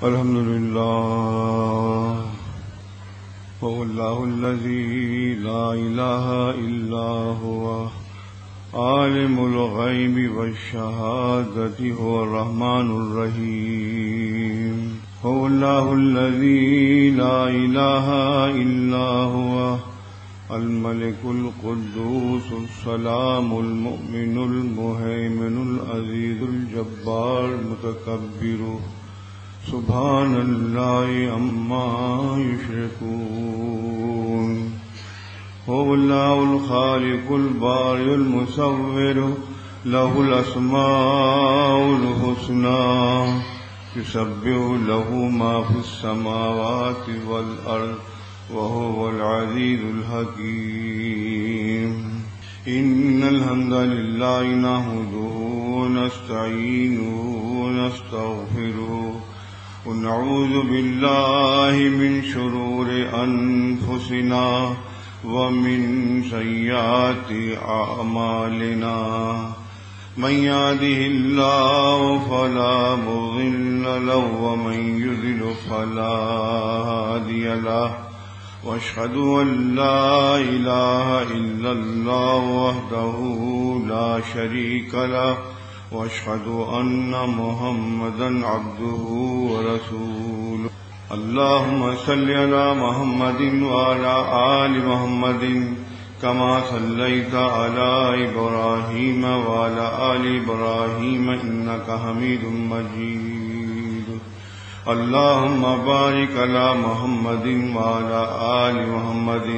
الحمد لله هو الله الذي لا إله إلا هو عالم الغيب والشهادة هو الرحمن الرحيم هو الله الذي لا إله إلا هو الملك القدوس السلام المؤمن المهيمن العزيز الجبار المتكبر سبحان الله عما يشركون هو الله الخالق البارئ المصور له الأسماء الحسنى يسبح له ما في السماوات والأرض وهو العزيز الحكيم إن الحمد لله نحمده ونستعينه ونستغفره ونعوذ بالله من شرور أنفسنا ومن سيئات أعمالنا من يهده الله فلا مضل له ومن يضلل فلا هادي له واشهد ان لا اله الا الله وحده لا شريك له واشهد ان محمدا عبده ورسوله اللهم صل على محمد وعلى آل محمد كما صليت على إبراهيم وعلى آل إبراهيم إنك حميد مجيد اللهم بارك على محمد وعلى آل محمد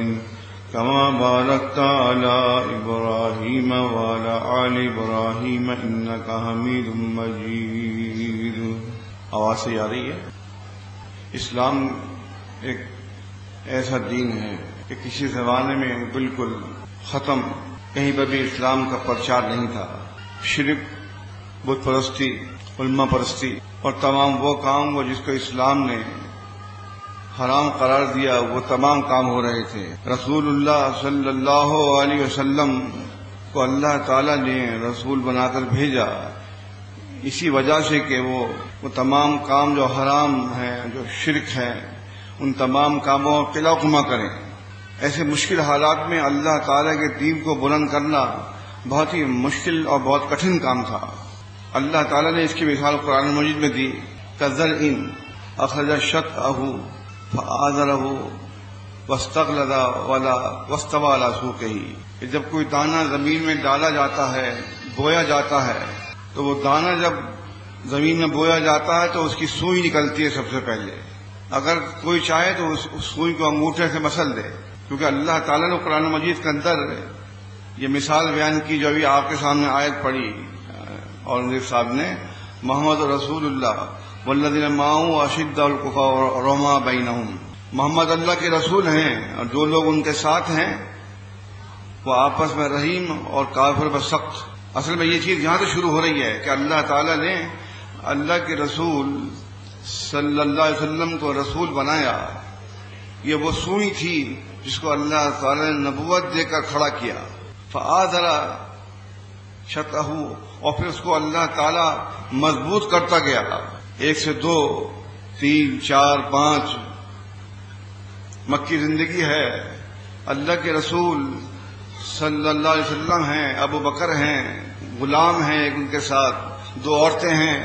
كما باركت على إبراهيم وعلى آل إبراهيم إنك حميد مجيد. آواز سے آ رہی ہے؟ اسلام ایک ایسا دین ہے کہ کسی زمانے میں بالکل ختم، کہیں پر بھی اسلام کا پرچار نہیں تھا. شرک، بت پرستی، علماء پرستی اور تمام وہ کام وہ جس کو اسلام نے حرام قرار دیا وہ تمام کام ہو رہے تھے. رسول اللہ صلی اللہ علیہ وسلم کو اللہ تعالی نے رسول بنا کر بھیجا اسی وجہ سے کہ وہ تمام کام جو حرام ہیں، جو شرک ہیں، ان تمام کاموں کو قلع کما کریں. ایسے مشکل حالات میں اللہ تعالیٰ کے دین کو بلند کرنا بہت ہی مشکل اور بہت کٹھن کام تھا. اللہ تعالیٰ نے اس کی مثال قرآن مجید میں دی. كَزَرْعٍ أَخْرَجَ شَطْأَهُ فَآزَرَهُ وَاسْتَغْلَظَ وَاسْتَوَىٰ عَلَىٰ سُوقِهِ. کہ جب کوئی دانہ زمین میں ڈالا جاتا ہے، بویا جاتا ہے، تو وہ دانہ جب زمین میں بویا جاتا ہے تو اس کی سوئی نکلتی ہے سب سے پہلے. اگر کوئی چاہے تو اس سوئی کو انگوٹھے سے مسل دے، کیونکہ اللہ تعالیٰ نے قرآن مجید کے اندر یہ مثال بیان کی جو ابھی آپ کے سامنے آیت پڑھی اور نظیر صاحب نے. محمد رسول اللہ والذین معہ اشداء علی الکفار رحماء بینہم. محمد اللہ کے رسول ہیں اور جو لوگ ان کے ساتھ ہیں وہ آپس میں رحیم اور کافر پر سخت. اصل میں یہ چیز یہاں سے شروع ہو رہی ہے کہ اللہ تعالیٰ نے اللہ کے رسول صلی اللہ علیہ وسلم کو رسول بنایا. یہ وہ سوئی تھی جس کو اللہ تعالیٰ نے نبوت دے کر کھڑا کیا. فآزر شطأہ، اور پھر اس کو اللہ تعالیٰ مضبوط کرتا گیا. 1 سے 2 3 4 5 مکی زندگی ہے. اللہ کے رسول صلی اللہ علیہ وسلم ہیں، ابو بکر ہیں، غلام ہیں ایک ان کے ساتھ، 2 عورتیں ہیں.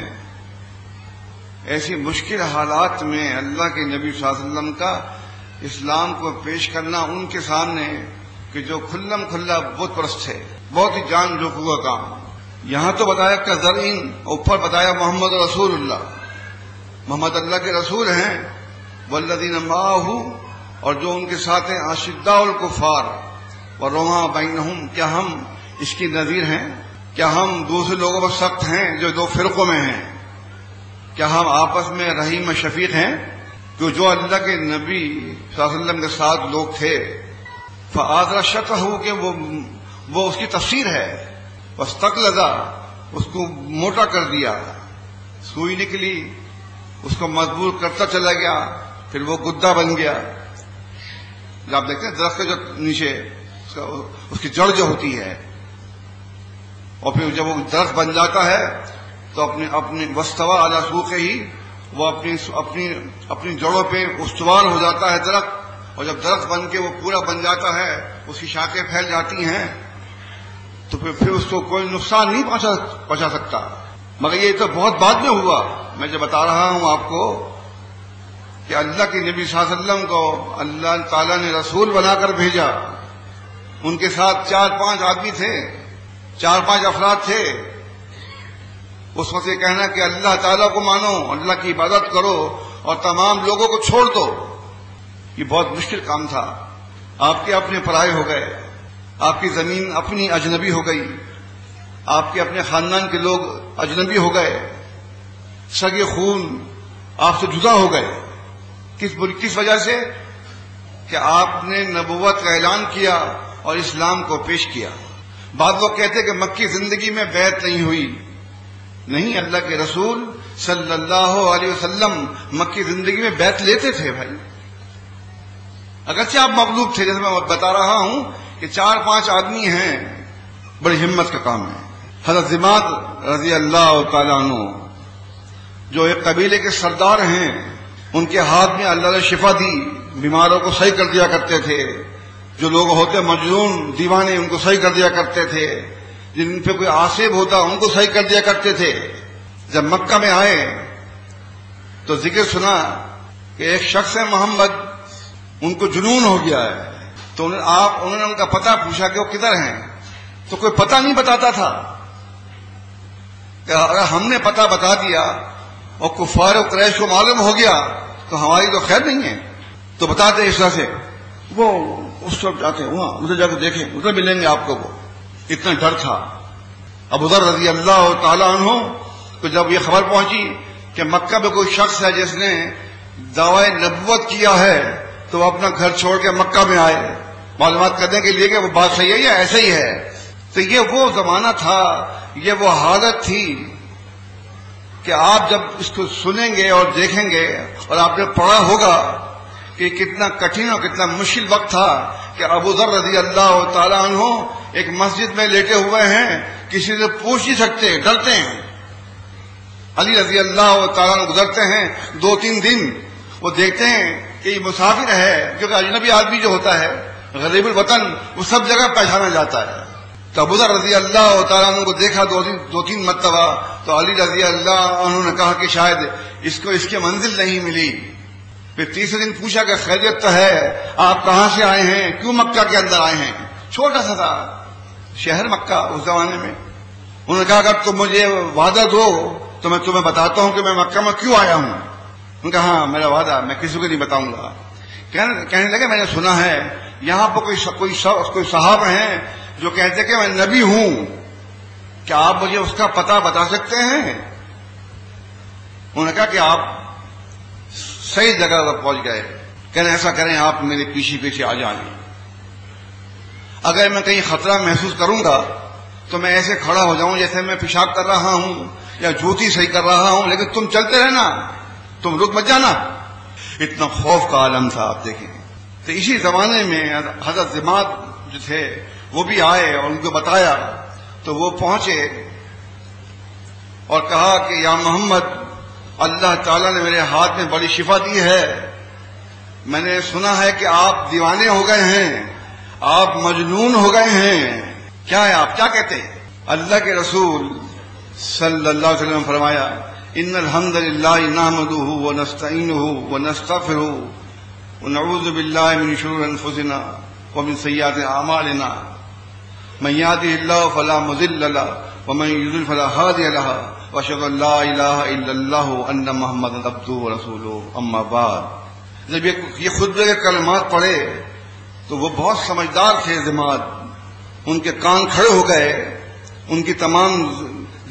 ایسی مشکل حالات میں اللہ کے نبی صلی اللہ علیہ وسلم کا اسلام کو پیش کرنا ان کے سامنے کہ جو کھلم کھلا بت پرست تھے، بہت ہی جان جوکھوں کا کام. یہاں تو بتایا كَزَرْعٍ، اوپر بتایا محمد رسول اللہ، محمد اللہ کے رسول ہیں. والذین معہ، اور جو ان کے ساتھ ہیں، اشداء الکفار ورحماء بینہم. کیا ہم اس کی نظیر ہیں؟ کیا ہم دوسرے لوگوں پر سخت ہیں جو 2 فرقوں میں ہیں؟ کیا ہم آپس میں رحیم و شفیق ہیں؟ جو اللہ کے نبی صلی اللہ علیہ وسلم کے ساتھ لوگ تھے. فآزر شطأہ کہ وہ اس کی تفسیر ہے. واستغلظ، اس کو موٹا کر دیا، سوئی نکلی، اس کو مضبوط کرتا چلا گیا، پھر وہ گدا بن گیا. آپ دیکھتے ہیں درخت کے جو نیچے اس کی جڑ جو ہوتی ہے، اور پھر جب وہ درخت بن جاتا ہے تو اپنے وستوا علی سوقہ ہی، وہ اپنی جڑوں پہ استوار ہو جاتا ہے درخت، اور جب درخت بن کے وہ پورا بن جاتا ہے، اس کی شاخیں پھیل جاتی ہیں، تو پھر اس کو کوئی نقصان نہیں پہنچا سکتا۔ مگر یہ تو بہت بعد میں ہوا۔ میں جو بتا رہا ہوں آپ کو کہ اللہ کے نبی صلی اللہ علیہ وسلم کو اللہ تعالیٰ نے رسول بنا کر بھیجا، ان کے ساتھ 4-5 آدمی تھے، 4-5 افراد تھے۔ اس وقت یہ کہنا کہ اللہ تعالیٰ کو مانو، اللہ کی عبادت کرو اور تمام لوگوں کو چھوڑ دو، یہ بہت مشکل کام تھا۔ آپ کے اپنے پرائے ہو گئے، آپ کی زمین اپنی اجنبی ہو گئی، آپ کے اپنے خاندان کے لوگ اجنبی ہو گئے، سگے خون آپ سے جدا ہو گئے۔ کس وجہ سے؟ کہ آپ نے نبوت کا اعلان کیا اور اسلام کو پیش کیا۔ بعض لوگ کہتے کہ مکی زندگی میں بیعت نہیں ہوئی۔ نہیں، اللہ کے رسول صلی اللہ علیہ وسلم مکی زندگی میں بیعت لیتے تھے بھائی، اگرچہ آپ مغلوب تھے۔ جیسے میں بتا رہا ہوں کہ 4-5 آدمی ہیں، بڑی ہمت کا کام ہے۔ حضرت ضماد رضی اللہ تعالیٰ عنہ جو ایک قبیلے کے سردار ہیں، ان کے ہاتھ میں اللہ نے شفا دی، بیماروں کو صحیح کر دیا کرتے تھے، جو لوگ ہوتے مجنون دیوانے ان کو صحیح کر دیا کرتے تھے، جن پہ کوئی آصیب ہوتا ان کو صحیح کر دیا کرتے تھے۔ جب مکہ میں آئے تو ذکر سنا کہ ایک شخص ہے محمد، ان کو جنون ہو گیا ہے، تو انہوں نے ان کا پتہ پوچھا کہ وہ کدھر ہیں، تو کوئی پتہ نہیں بتاتا تھا۔ کہ اگر ہم نے پتہ بتا دیا اور کفار و قریش کو معلوم ہو گیا تو ہماری تو خیر نہیں ہے، تو بتاتے اس طرح سے، وہ اس طرف جاتے وہاں ادھر جا کے دیکھیں، ادھر ملیں گے آپ کو۔ وہ اتنا ڈر تھا۔ ابو ذر رضی اللہ تعالیٰ عنہ کو جب یہ خبر پہنچی کہ مکہ میں کوئی شخص ہے جس نے دعوی نبوت کیا ہے، تو وہ اپنا گھر چھوڑ کے مکہ میں آئے معلومات کرنے کے لیے کہ وہ بات صحیح ہے یا ایسے ہی ہے۔ تو یہ وہ زمانہ تھا، یہ وہ حالت تھی کہ آپ جب اس کو سنیں گے اور دیکھیں گے، اور آپ نے پڑھا ہوگا کہ کتنا کٹھن اور کتنا مشکل وقت تھا کہ ابو ذر رضی اللہ تعالیٰ عنہ ایک مسجد میں لیٹے ہوئے ہیں، کسی سے پوچھ نہیں سکتے، ڈرتے ہیں۔ علی رضی اللہ تعالیٰ عنہ گزرتے ہیں 2-3 دن، وہ دیکھتے ہیں کہ یہ مسافر ہے، کیونکہ اجنبی آدمی جو ہوتا ہے غریب الوطن وہ سب جگہ پہچانا جاتا ہے۔ تو ابو ذر رضی اللہ تعالیٰ عنہ کو دیکھا 2-3 مرتبہ، تو علی رضی اللہ عنہ نے کہا کہ شاید اس کو اس کی منزل نہیں ملی۔ پھر تیسرے دن پوچھا کہ خیریت تو ہے، آپ کہاں سے آئے ہیں، کیوں مکہ کے اندر آئے ہیں؟ چھوٹا سا تھا شہر مکہ اس زمانے میں۔ انہوں نے کہا اگر تم مجھے وعدہ دو تو میں تمہیں بتاتا ہوں کہ میں مکہ میں کیوں آیا ہوں۔ انہوں نے کہا ہاں میرا وعدہ، میں کسی کو نہیں بتاؤں گا۔ کہنے لگے میں نے سنا ہے یہاں پر کوئی صحابہ ہیں جو کہتے کہ میں نبی ہوں، کیا آپ مجھے اس کا پتہ بتا سکتے ہیں؟ انہوں نے کہا کہ آپ صحیح جگہ پر پہنچ گئے، کہنے ایسا کریں آپ میرے پیچھے آ جائیں، اگر میں کہیں خطرہ محسوس کروں گا تو میں ایسے کھڑا ہو جاؤں جیسے میں پیشاب کر رہا ہوں یا جوتی صحیح کر رہا ہوں، لیکن تم چلتے رہنا، تم رک مت جانا۔ اتنا خوف کا عالم تھا، آپ دیکھیں۔ تو اسی زمانے میں حضرت ضماد جو تھے وہ بھی آئے اور ان کو بتایا، تو وہ پہنچے اور کہا کہ یا محمد، اللہ تعالیٰ نے میرے ہاتھ میں بڑی شفا دی ہے، میں نے سنا ہے کہ آپ دیوانے ہو گئے ہیں، آپ مجنون ہو گئے ہیں، کیا ہے آپ کیا کہتے ہیں؟ اللہ کے رسول صلی اللہ علیہ وسلم نے فرمایا ان الحمد للہ نحمدہ ونستعینہ ونستغفرہ ونعوذ باللہ من شرور انفسنا ومن سیئات اعمالنا من یہدہ اللہ فلا مضل لہ ومن یضلل فلا ہادی لہ واشہد ان لا الہ الا اللہ وان محمدا عبدہ ورسولہ اما بعد۔ جب یہ خطبے کے کلمات پڑھے تو وہ بہت سمجھدار تھے ضماد، ان کے کان کھڑے ہو گئے، ان کی تمام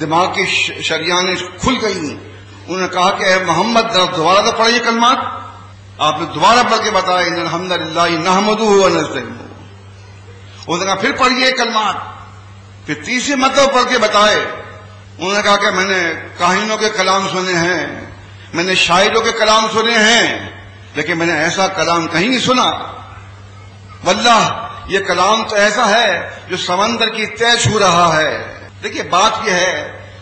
دماغ کی شریانیں کھل گئیں۔ انہوں نے کہا کہ اے محمد دوبارہ تو پڑھیے کلمات۔ آپ نے دوبارہ پڑھ کے بتایا ان الحمد للہ نحمدہ ونستعینہ۔ انہوں نے کہا پھر پڑھیے کلمات، پھر تیسری مرتبہ پڑھ کے بتائے۔ انہوں نے کہا کہ میں نے کاہنوں کے کلام سنے ہیں، میں نے شاعروں کے کلام سنے ہیں، لیکن میں نے ایسا کلام کہیں نہیں سنا۔ واللہ یہ کلام تو ایسا ہے جو سمندر کی تہ چھو رہا ہے۔ دیکھیے بات یہ ہے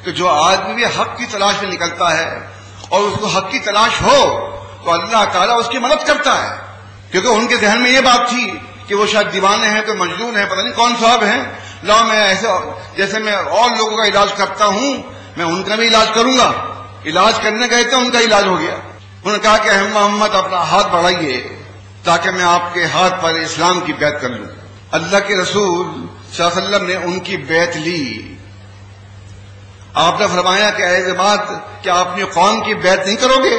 کہ جو آدمی بھی حق کی تلاش میں نکلتا ہے اور اس کو حق کی تلاش ہو تو اللہ تعالیٰ اس کی مدد کرتا ہے. کیونکہ ان کے ذہن میں یہ بات تھی کہ وہ شاید دیوانے ہیں، تو مجنون ہیں، پتہ نہیں کون صاحب ہیں. لا، میں ایسے جیسے میں اور لوگوں کا علاج کرتا ہوں میں ان کا بھی علاج کروں گا. علاج کرنے گئے تو ان کا علاج ہو گیا. انہوں نے کہا کہ محمد اپنا ہاتھ بڑھائیے تاکہ میں آپ کے ہاتھ پر اسلام کی بیعت کر لوں. اللہ کے رسول صلی اللہ علیہ وسلم نے ان کی بیعت لی. آپ نے فرمایا کہ اے اعتماد، کیا آپ اپنی قوم کی بیعت نہیں کرو گے؟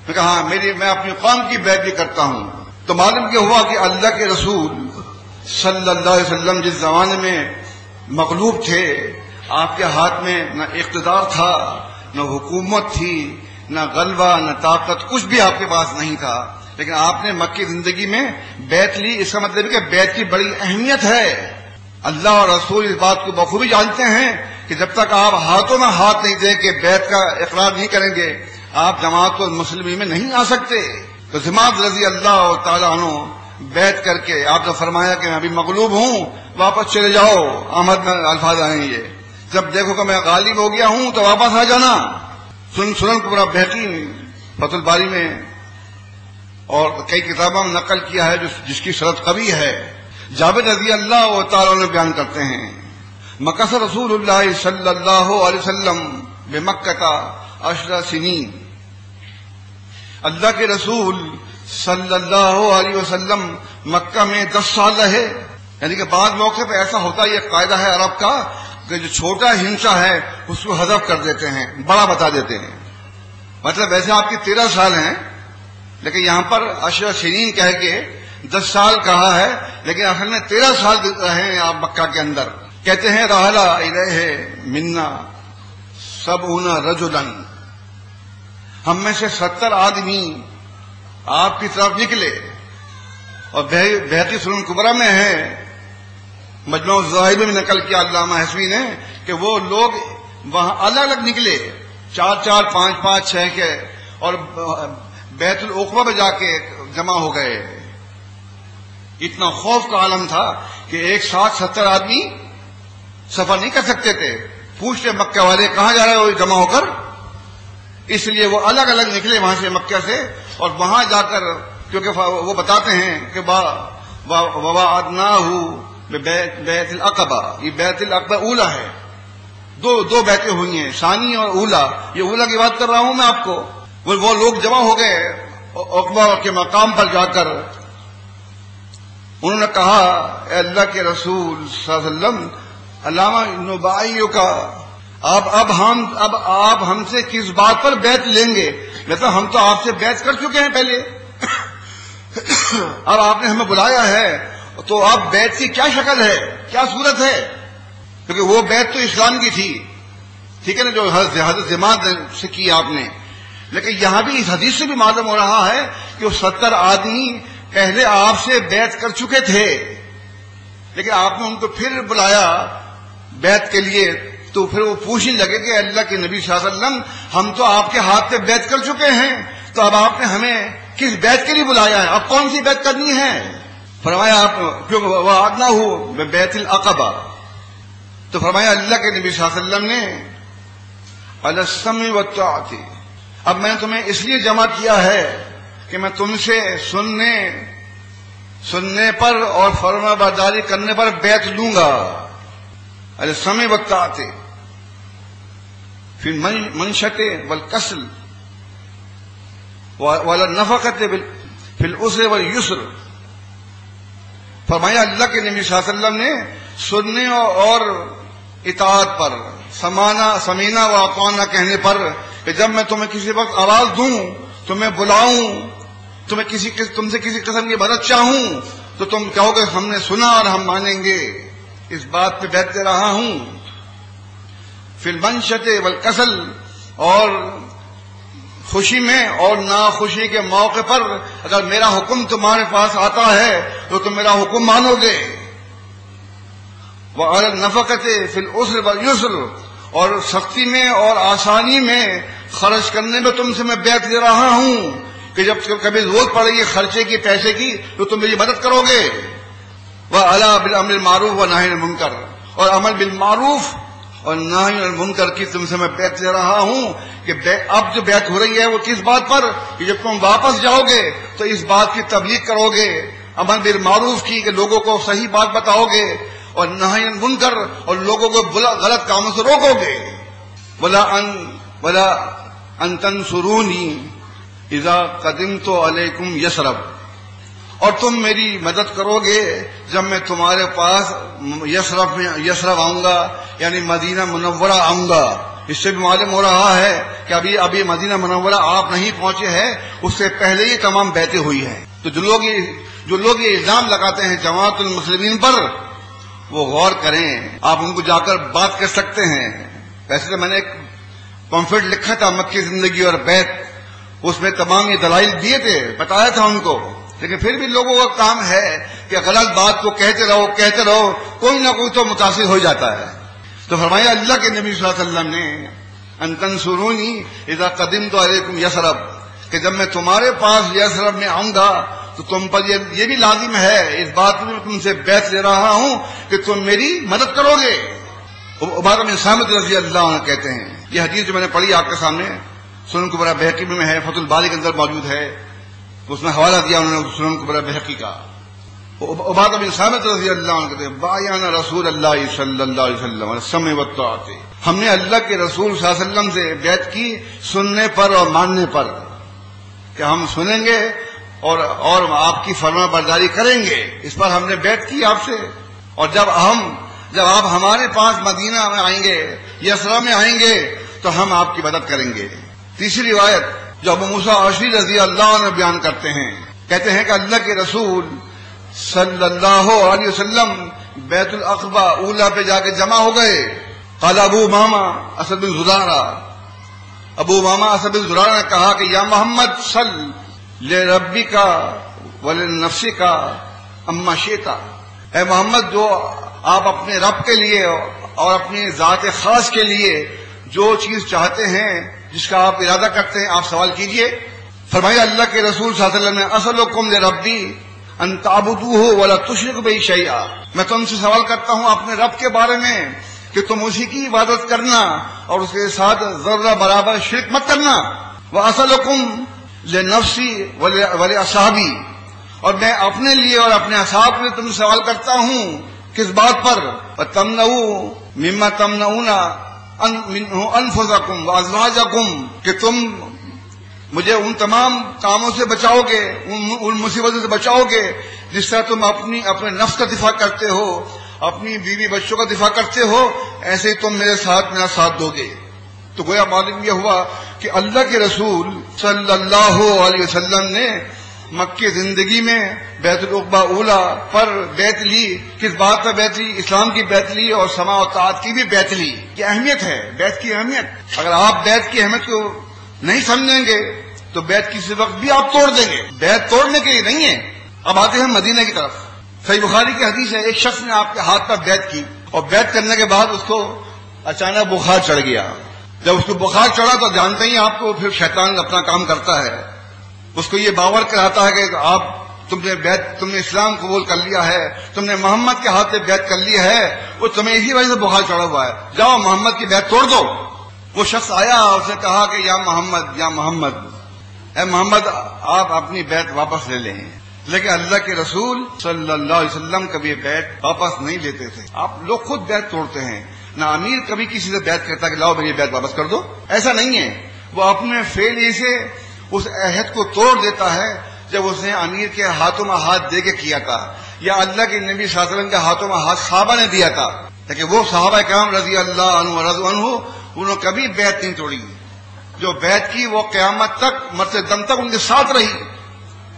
میں کہا ہاں، میں اپنی قوم کی بیعت بھی کرتا ہوں. تو معلوم یہ ہوا کہ اللہ کے رسول صلی اللہ علیہ وسلم جس زمانے میں مغلوب تھے، آپ کے ہاتھ میں نہ اقتدار تھا، نہ حکومت تھی، نہ غلبہ، نہ طاقت، کچھ بھی آپ کے پاس نہیں تھا، لیکن آپ نے مکی زندگی میں بیعت لی. اس کا مطلب ہے کہ بیعت کی بڑی اہمیت ہے. اللہ اور رسول اس بات کو بخوبی جانتے ہیں کہ جب تک آپ ہاتھوں میں ہاتھ نہیں دیں کہ بیعت کا اقرار نہیں کریں گے، آپ جماعت المسلمین میں نہیں آ سکتے. تو جماعت رضی اللہ تعالیٰ عنہ بیعت کر کے آپ نے فرمایا کہ میں ابھی مغلوب ہوں، واپس چلے جاؤ. احمد میں الفاظ آئیں یہ، جب دیکھو کہ میں غالب ہو گیا ہوں تو واپس آ جانا. سنن کبریٰ بہقی فتح الباری میں اور کئی کتابوں میں نقل کیا ہے جس کی سند قوی ہے. جابر رضی اللہ تعالیٰ نے بیان کرتے ہیں، مکث رسول اللہ صلی اللہ علیہ وسلم بمکہ 10 سنین. اللہ کے رسول صلی اللہ علیہ وسلم مکہ میں 10 سال رہے. یعنی کہ بعض موقع پہ ایسا ہوتا ہے، یہ قاعدہ ہے عرب کا کہ جو چھوٹا ہنسا ہے اس کو حذف کر دیتے ہیں، بڑا بتا دیتے ہیں. مطلب ویسے آپ کی 13 سال ہیں، لیکن یہاں پر 10 سنین کہہ کے 10 سال کہا ہے، لیکن اصل میں 13 سال رہے ہیں آپ مکہ کے اندر. کہتے ہیں رحلا الیہ منا 70 رجلا، ہم میں سے 70 آدمی آپ کی طرف نکلے. اور بہقی سنن کبریٰ میں ہے، مجموع الزوائد میں نقل کیا علامہ حسوی نے کہ وہ لوگ وہاں الگ الگ نکلے، 4 5 5 6 کے، اور بیت العقبہ میں جا کے جمع ہو گئے. اتنا خوف کا عالم تھا کہ ایک ساتھ 70 آدمی سفر نہیں کر سکتے تھے. پوچھتے مکہ والے کہاں جا رہے ہو جمع ہو کر، اس لیے وہ الگ الگ نکلے وہاں سے مکہ سے. اور وہاں جا کر کیونکہ وہ بتاتے ہیں کہ ووعدناہ بیت العقبہ، یہ بیت العقبہ اولا ہے. دو بیتیں ہوئی ہیں، ثانی اور اولا. یہ اولا کی بات کر رہا ہوں میں آپ کو. وہ لوگ جمع ہو گئے عقبہ کے مقام پر جا کر. انہوں نے کہا اے اللہ کے رسول صلی اللہ علیہ وسلم، علامہ نبائیوں کا اب آپ ہم سے کس بات پر بیعت لیں گے؟ مطلب ہم تو آپ سے بیعت کر چکے ہیں پہلے، اب آپ نے ہمیں بلایا ہے تو اب بیعت کی کیا شکل ہے، کیا صورت ہے؟ کیونکہ وہ بیعت تو اسلام کی تھی، ٹھیک ہے نا، جو حضرت جماعت سے کی آپ نے. لیکن یہاں بھی اس حدیث سے بھی معلوم ہو رہا ہے کہ وہ 70 آدمی پہلے آپ سے بیعت کر چکے تھے، لیکن آپ نے ان کو پھر بلایا بیعت کے لیے. تو پھر وہ پوچھنے لگے کہ اللہ کے نبی صلی اللہ علیہ وسلم، ہم تو آپ کے ہاتھ پہ بیعت کر چکے ہیں، تو اب آپ نے ہمیں کس بیعت کے لیے بلایا ہے؟ اب کون سی بیعت کرنی ہے؟ فرمایا آپ کیونکہ وعدناہ بیت العقبہ. تو فرمایا اللہ کے نبی صلی اللہ علیہ وسلم نے علی السمع والطاعۃ، اب میں تمہیں اس لیے جمع کیا ہے کہ میں تم سے سننے پر اور فرما برداری کرنے پر بیعت لوں گا. علی السمع والطاعۃ فی المنشۃ والکسل وعلی النفقۃ فی العسر والیسر. فرمایا اللہ کے نبی صلی اللہ علیہ وسلم نے سننے اور اطاعت پر، سمینا و اطعنا کہنے پر، کہ جب میں تمہیں کسی وقت آواز دوں، تمہیں بلاؤں، تم سے کسی قسم کی مدد چاہوں، تو تم کہو گے ہم نے سنا اور ہم مانیں گے. اس بات پہ بیعت دے رہا ہوں. فی المنشۃ والکسل، اور خوشی میں اور ناخوشی کے موقع پر اگر میرا حکم تمہارے پاس آتا ہے تو تم میرا حکم مانو گے. وعلی النفقۃ فی العسر والیسر، اور سختی میں اور آسانی میں خرچ کرنے میں تم سے میں بیعت دے رہا ہوں کہ جب کبھی ضرورت پڑے گی خرچے کی، پیسے کی، تو تم میری مدد کرو گے. وعلی بالامر بالمعروف ونہی عن المنکر، اور عمل بالمعروف اور نہی عن المنکر کی تم سے میں بیعت لے رہا ہوں کہ اب جو بیعت ہو رہی ہے وہ کس بات پر کہ جب تم واپس جاؤ گے تو اس بات کی تبلیغ کرو گے، امر بالمعروف کی کہ لوگوں کو صحیح بات بتاؤ گے، اور نہی عن المنکر اور لوگوں کو غلط کاموں سے روکو گے۔ ولا ان تنصرونی اذا قدمت علیکم یثرب، اور تم میری مدد کرو گے جب میں تمہارے پاس یثرب آؤں گا، یعنی مدینہ منورہ آؤں گا۔ اس سے بھی معلوم ہو رہا ہے کہ ابھی مدینہ منورہ آپ نہیں پہنچے ہیں، اس سے پہلے ہی تمام بیعتیں ہوئی ہیں۔ تو جو لوگ یہ الزام لگاتے ہیں جماعت المسلمین پر، وہ غور کریں، آپ ان کو جا کر بات کر سکتے ہیں۔ ویسے تو میں نے ایک پمفلٹ لکھا تھا مکی زندگی اور بیعت، اس میں تمام یہ دلائل دیے تھے، بتایا تھا ان کو، لیکن پھر بھی لوگوں کا کام ہے کہ غلط بات کو کہتے رہو، کوئی نہ کوئی تو متاثر ہو جاتا ہے۔ تو فرمایا اللہ کے نبی صلی اللہ علیہ وسلم نے ان تنصرونی اذا قدمت علیکم یثرب، کہ جب میں تمہارے پاس یثرب میں آؤں گا تو تم پر یہ بھی لازم ہے، اس بات میں تم سے بیعت لے رہا ہوں کہ تم میری مدد کرو گے۔ عبادہ بن صامت رضی اللہ عنہ کہتے ہیں، یہ حدیث جو میں نے پڑھی آپ کے سامنے سنن کبریٰ بہقی میں ہے، فتح الباری کے اندر موجود ہے، اس میں حوالہ دیا انہوں نے سنن کبریٰ بہقی کا۔ عبادہ بن صامت رضی اللہ عنہ کہتے ہیں بایعنا رسول اللہ صلی اللہ علیہ وسلم علی السمع والطاعۃ، ہم نے اللہ کے رسول صلی اللہ علیہ وسلم سے بیعت کی سننے پر اور ماننے پر، کہ ہم سنیں گے اور آپ کی فرما برداری کریں گے، اس پر ہم نے بیعت کی آپ سے۔ اور جب آپ ہمارے پاس مدینہ میں آئیں گے، یثرب میں آئیں گے، تو ہم آپ کی مدد کریں گے۔ تیسری روایت جو ابو موسیٰ اشعری رضی اللہ عنہ بیان کرتے ہیں، کہتے ہیں کہ اللہ کے رسول صلی اللہ علیہ وسلم بیت العقبہ اولا پہ جا کے جمع ہو گئے۔ قال ابو امامہ اسد بن زرارہ نے کہا کہ یا محمد صل لربک ولنفسک اما شئت، اے محمد جو آپ اپنے رب کے لیے اور اپنی ذات خاص کے لیے جو چیز چاہتے ہیں، جس کا آپ ارادہ کرتے ہیں، آپ سوال کیجئے۔ فرمایا اللہ کے رسول صلی اللہ علیہ وسلم نے اسألکم لربی ان تعبدوہ ولا تشرکوا بہ شیئا، میں تم سے سوال کرتا ہوں اپنے رب کے بارے میں کہ تم اسی کی عبادت کرنا اور اس کے ساتھ ذرہ برابر شرک مت کرنا۔ واسألکم لنفسی ولاصحابی، اور میں اپنے لیے اور اپنے اصحاب کے لیے تم سے سوال کرتا ہوں، کس بات پر؟ وتمنعوا مما تمنعون انفسکم وازواجکم، کہ تم مجھے ان تمام کاموں سے بچاؤ گے، ان مصیبتوں سے بچاؤ گے جس طرح تم اپنے نفس کا دفاع کرتے ہو، اپنی بیوی بچوں کا دفاع کرتے ہو، ایسے ہی تم میرا ساتھ دو گے۔ تو گویا معلوم یہ ہوا کہ اللہ کے رسول صلی اللہ علیہ وسلم نے مکی زندگی میں بیت العقبہ اولا پر بیعت لی۔ کس بات پر بیعت لی؟ اسلام کی بیعت لی اور سماع و طاعت کی بھی بیعت لی۔ یہ اہمیت ہے بیعت کی اہمیت۔ اگر آپ بیعت کی اہمیت کو نہیں سمجھیں گے تو بیعت کسی وقت بھی آپ توڑ دیں گے۔ بیعت توڑنے کے لیے نہیں ہے۔ اب آتے ہیں مدینہ کی طرف۔ صحیح بخاری کی حدیث ہے، ایک شخص نے آپ کے ہاتھ پر بیعت کی اور بیعت کرنے کے بعد اس کو اچانک بخار چڑھ گیا۔ جب اس کو بخار چڑھا تو جانتے ہی آپ کو پھر شیطان اپنا کام کرتا ہے، اس کو یہ باور کراتا ہے کہ تم نے اسلام قبول کر لیا ہے، تم نے محمد کے ہاتھ سے بیعت کر لی ہے، وہ تمہیں اسی وجہ سے بخار چڑھا ہوا ہے، جاؤ محمد کی بیعت توڑ دو۔ وہ شخص آیا اور اس نے کہا کہ یا محمد اے محمد آپ اپنی بیعت واپس لے لیں۔ لیکن اللہ کے رسول صلی اللہ علیہ وسلم کبھی بیعت واپس نہیں لیتے تھے۔ آپ لوگ خود بیعت توڑتے ہیں، نہ امیر کبھی کسی سے بیعت کرتا کہ لاؤ میری بیعت واپس کر دو، ایسا نہیں ہے۔ وہ اپنے فعل سے اس عہد کو توڑ دیتا ہے جب اس نے امیر کے ہاتھوں میں ہاتھ دے کے کیا تھا، یا اللہ کے نبی صلی اللہ علیہ وسلم کے ہاتھوں میں ہاتھ صحابہ نے دیا تھا، لیکن وہ صحابہ کرام رضی اللہ عنہ ورضوا عنہ انہوں نے کبھی بیعت نہیں توڑی۔ جو بیعت کی وہ قیامت تک مرتے دم تک ان کے ساتھ رہی،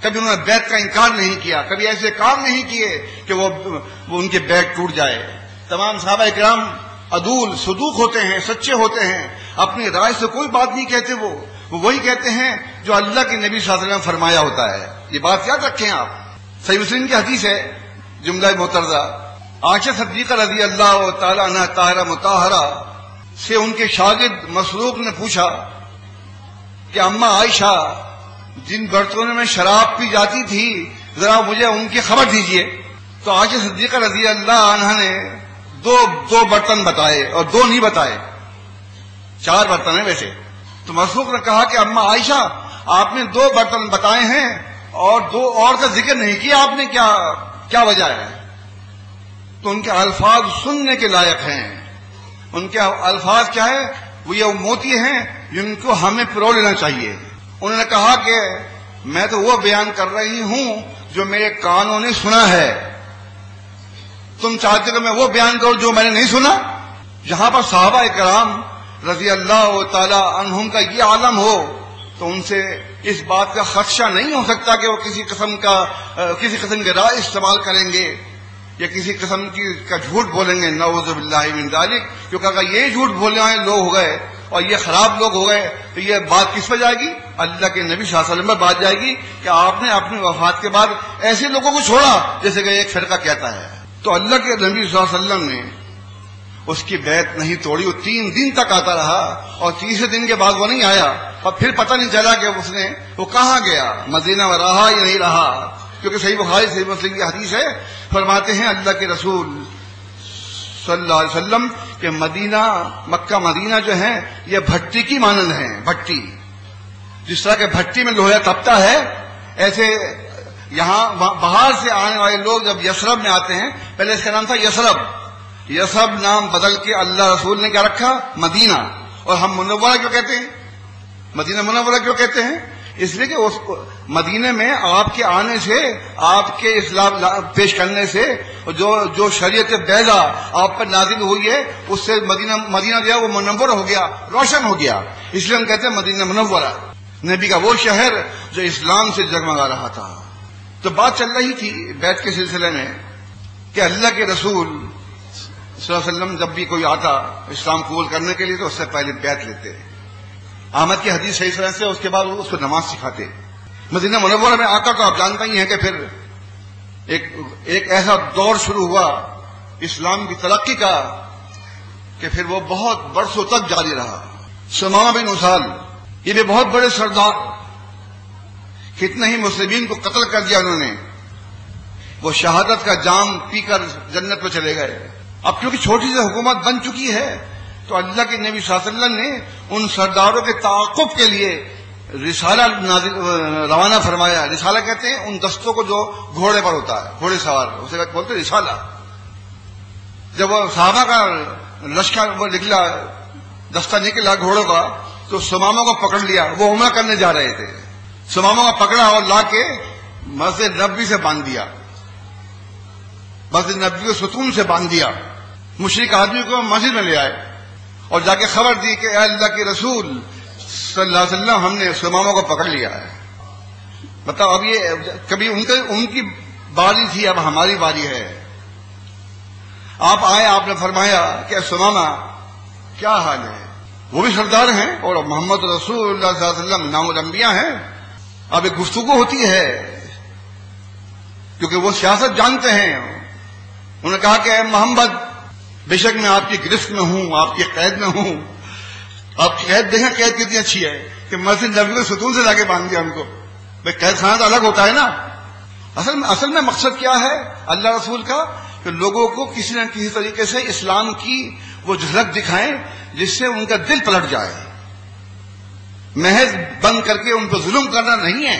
کبھی انہوں نے بیعت کا انکار نہیں کیا، کبھی ایسے کام نہیں کیے کہ وہ ان کے بیعت ٹوٹ جائے۔ تمام صحابہ کرام عدول صدوق ہوتے ہیں، سچے ہوتے ہیں، اپنی رائے سے کوئی بات نہیں کہتے، وہ وہی کہتے ہیں جو اللہ کے نبی صلی اللہ علیہ وسلم فرمایا ہوتا ہے۔ یہ بات یاد رکھیں آپ۔ صحیح مسلم کی حدیث ہے، جملہ مترجہ، عائشہ صدیقہ رضی اللہ تعالی عنہا طاہرہ مطہرہ سے ان کے شاگرد مسروق نے پوچھا کہ اماں عائشہ جن برتنوں میں شراب پی جاتی تھی ذرا مجھے ان کی خبر دیجیے۔ تو عائشہ صدیقہ رضی اللہ عنہا نے دو برتن بتائے اور دو نہیں بتائے، 4 برتن ہیں ویسے. تو مسروق نے کہا کہ اما عائشہ آپ نے 2 برتن بتائے ہیں اور 2 اور کا ذکر نہیں کیا، آپ نے کیا وجہ ہے؟ تو ان کے الفاظ سننے کے لائق ہیں. ان کے الفاظ کیا ہے؟ وہ یہ موتی ہیں جن کو ہمیں پرو لینا چاہیے. انہوں نے کہا کہ میں تو وہ بیان کر رہی ہوں جو میرے کانوں نے سنا ہے، تم چاہتے کہ میں وہ بیان کروں جو میں نے نہیں سنا؟ جہاں پر صحابہ کرام رضی اللہ تعالی عنہم کا یہ عالم ہو تو ان سے اس بات کا خدشہ نہیں ہو سکتا کہ وہ کسی قسم کے راہ استعمال کریں گے یا کسی قسم کا جھوٹ بولیں گے. نعوذ باللہ من ذالک. کیونکہ اگر یہ جھوٹ بولنے والے لوگ ہو گئے اور یہ خراب لوگ ہو گئے تو یہ بات کس پہ جائے گی؟ اللہ کے نبی صلی اللہ علیہ وسلم پر بات جائے گی کہ آپ نے اپنی وفات کے بعد ایسے لوگوں کو چھوڑا جیسے کہ ایک فرقہ کہتا ہے. تو اللہ کے نبی صلی اللہ علیہ وسلم نے اس کی بیعت نہیں توڑی. وہ 3 دن تک آتا رہا اور تیسرے دن کے بعد وہ نہیں آیا اور پھر پتہ نہیں چلا کہ وہ کہاں گیا، مدینہ میں رہا یا نہیں رہا. کیونکہ صحیح بخاری صحیح مسلم کی حدیث ہے، فرماتے ہیں اللہ کے رسول صلی اللہ علیہ وسلم کہ مکہ مدینہ جو ہے یہ بھٹی کی مانند ہیں. بھٹی جس طرح کہ بھٹی میں لوہا تپتا ہے، ایسے یہاں باہر سے آنے والے لوگ جب یثرب میں آتے ہیں، پہلے اس کا نام تھا یثرب نام بدل کے اللہ رسول نے کیا رکھا؟ مدینہ. اور ہم منورہ کیوں کہتے ہیں؟ مدینہ منورہ کیوں کہتے ہیں؟ اس لیے کہ اس مدینے میں آپ کے آنے سے، آپ کے اسلام پیش کرنے سے جو شریعت بیضا آپ پر نازل ہوئی ہے اس سے مدینہ جو ہے وہ منور ہو گیا، روشن ہو گیا. اس لیے ہم کہتے ہیں مدینہ منورہ، نبی کا وہ شہر جو اسلام سے جگمگا رہا تھا. تو بات چل رہی تھی بیعت کے سلسلے میں کہ اللہ کے رسول صلی اللہ علیہ وسلم جب بھی کوئی آتا اسلام قبول کرنے کے لیے تو اس سے پہلے بیعت لیتے. احمد کی حدیث صحیح طرح سے، اس کے بعد وہ اس کو نماز سکھاتے. مدینہ منورہ میں آقا تو آپ جانتے ہی ہیں کہ پھر ایک ایسا دور شروع ہوا اسلام کی ترقی کا کہ پھر وہ بہت برسوں تک جاری رہا. ثمامہ بن اسال یہ بھی بہت بڑے سردار، کتنے ہی مسلمین کو قتل کر دیا انہوں نے. وہ شہادت کا جام پی کر جنت میں چلے گئے. اب کیونکہ چھوٹی سی حکومت بن چکی ہے تو اللہ کے نبی صلی اللہ علیہ وسلم نے ان سرداروں کے تعاقب کے لیے رسالہ روانہ فرمایا. رسالہ کہتے ہیں ان دستوں کو جو گھوڑے پر ہوتا ہے، گھوڑے سوار، اسے بولتے ہیں رسالہ. جب وہ صحابہ کا لشکر وہ نکلا، دستہ نکلا گھوڑوں کا، تو ثمامہ کو پکڑ لیا. وہ عمرہ کرنے جا رہے تھے. ثمامہ کو پکڑا اور لا کے مسجد نبوی سے باندھ دیا، مسجد نبوی کو ستون سے باندھ دیا. مشرک آدمی کو مسجد میں لے آئے اور جا کے خبر دی کہ اے اللہ کے رسول صلی اللہ علیہ وسلم ہم نے ثمامہ کو پکڑ لیا ہے. مطلب اب یہ کبھی ان کی باری تھی، اب ہماری باری ہے. آپ آئے، آپ نے فرمایا کہ ثمامہ کیا حال ہے؟ وہ بھی سردار ہیں اور محمد رسول اللہ صلی اللہ علیہ وسلم امام الانبیاء ہیں. اب ایک گفتگو ہوتی ہے کیونکہ وہ سیاست جانتے ہیں. انہوں نے کہا کہ اے محمد بے شک میں آپ کی گرفت میں ہوں، آپ کی قید میں ہوں. آپ کی قید دیکھیں قید کتنی اچھی ہے کہ مسجد نبوی کو ستون سے لا کے باندھ دیا ان کو. بھائی قید خانہ تو الگ ہوتا ہے نا. اصل میں مقصد کیا ہے اللہ رسول کا کہ لوگوں کو کسی نہ کسی طریقے سے اسلام کی وہ جھلک دکھائیں جس سے ان کا دل پلٹ جائے. محض بند کر کے ان کو ظلم کرنا نہیں ہے،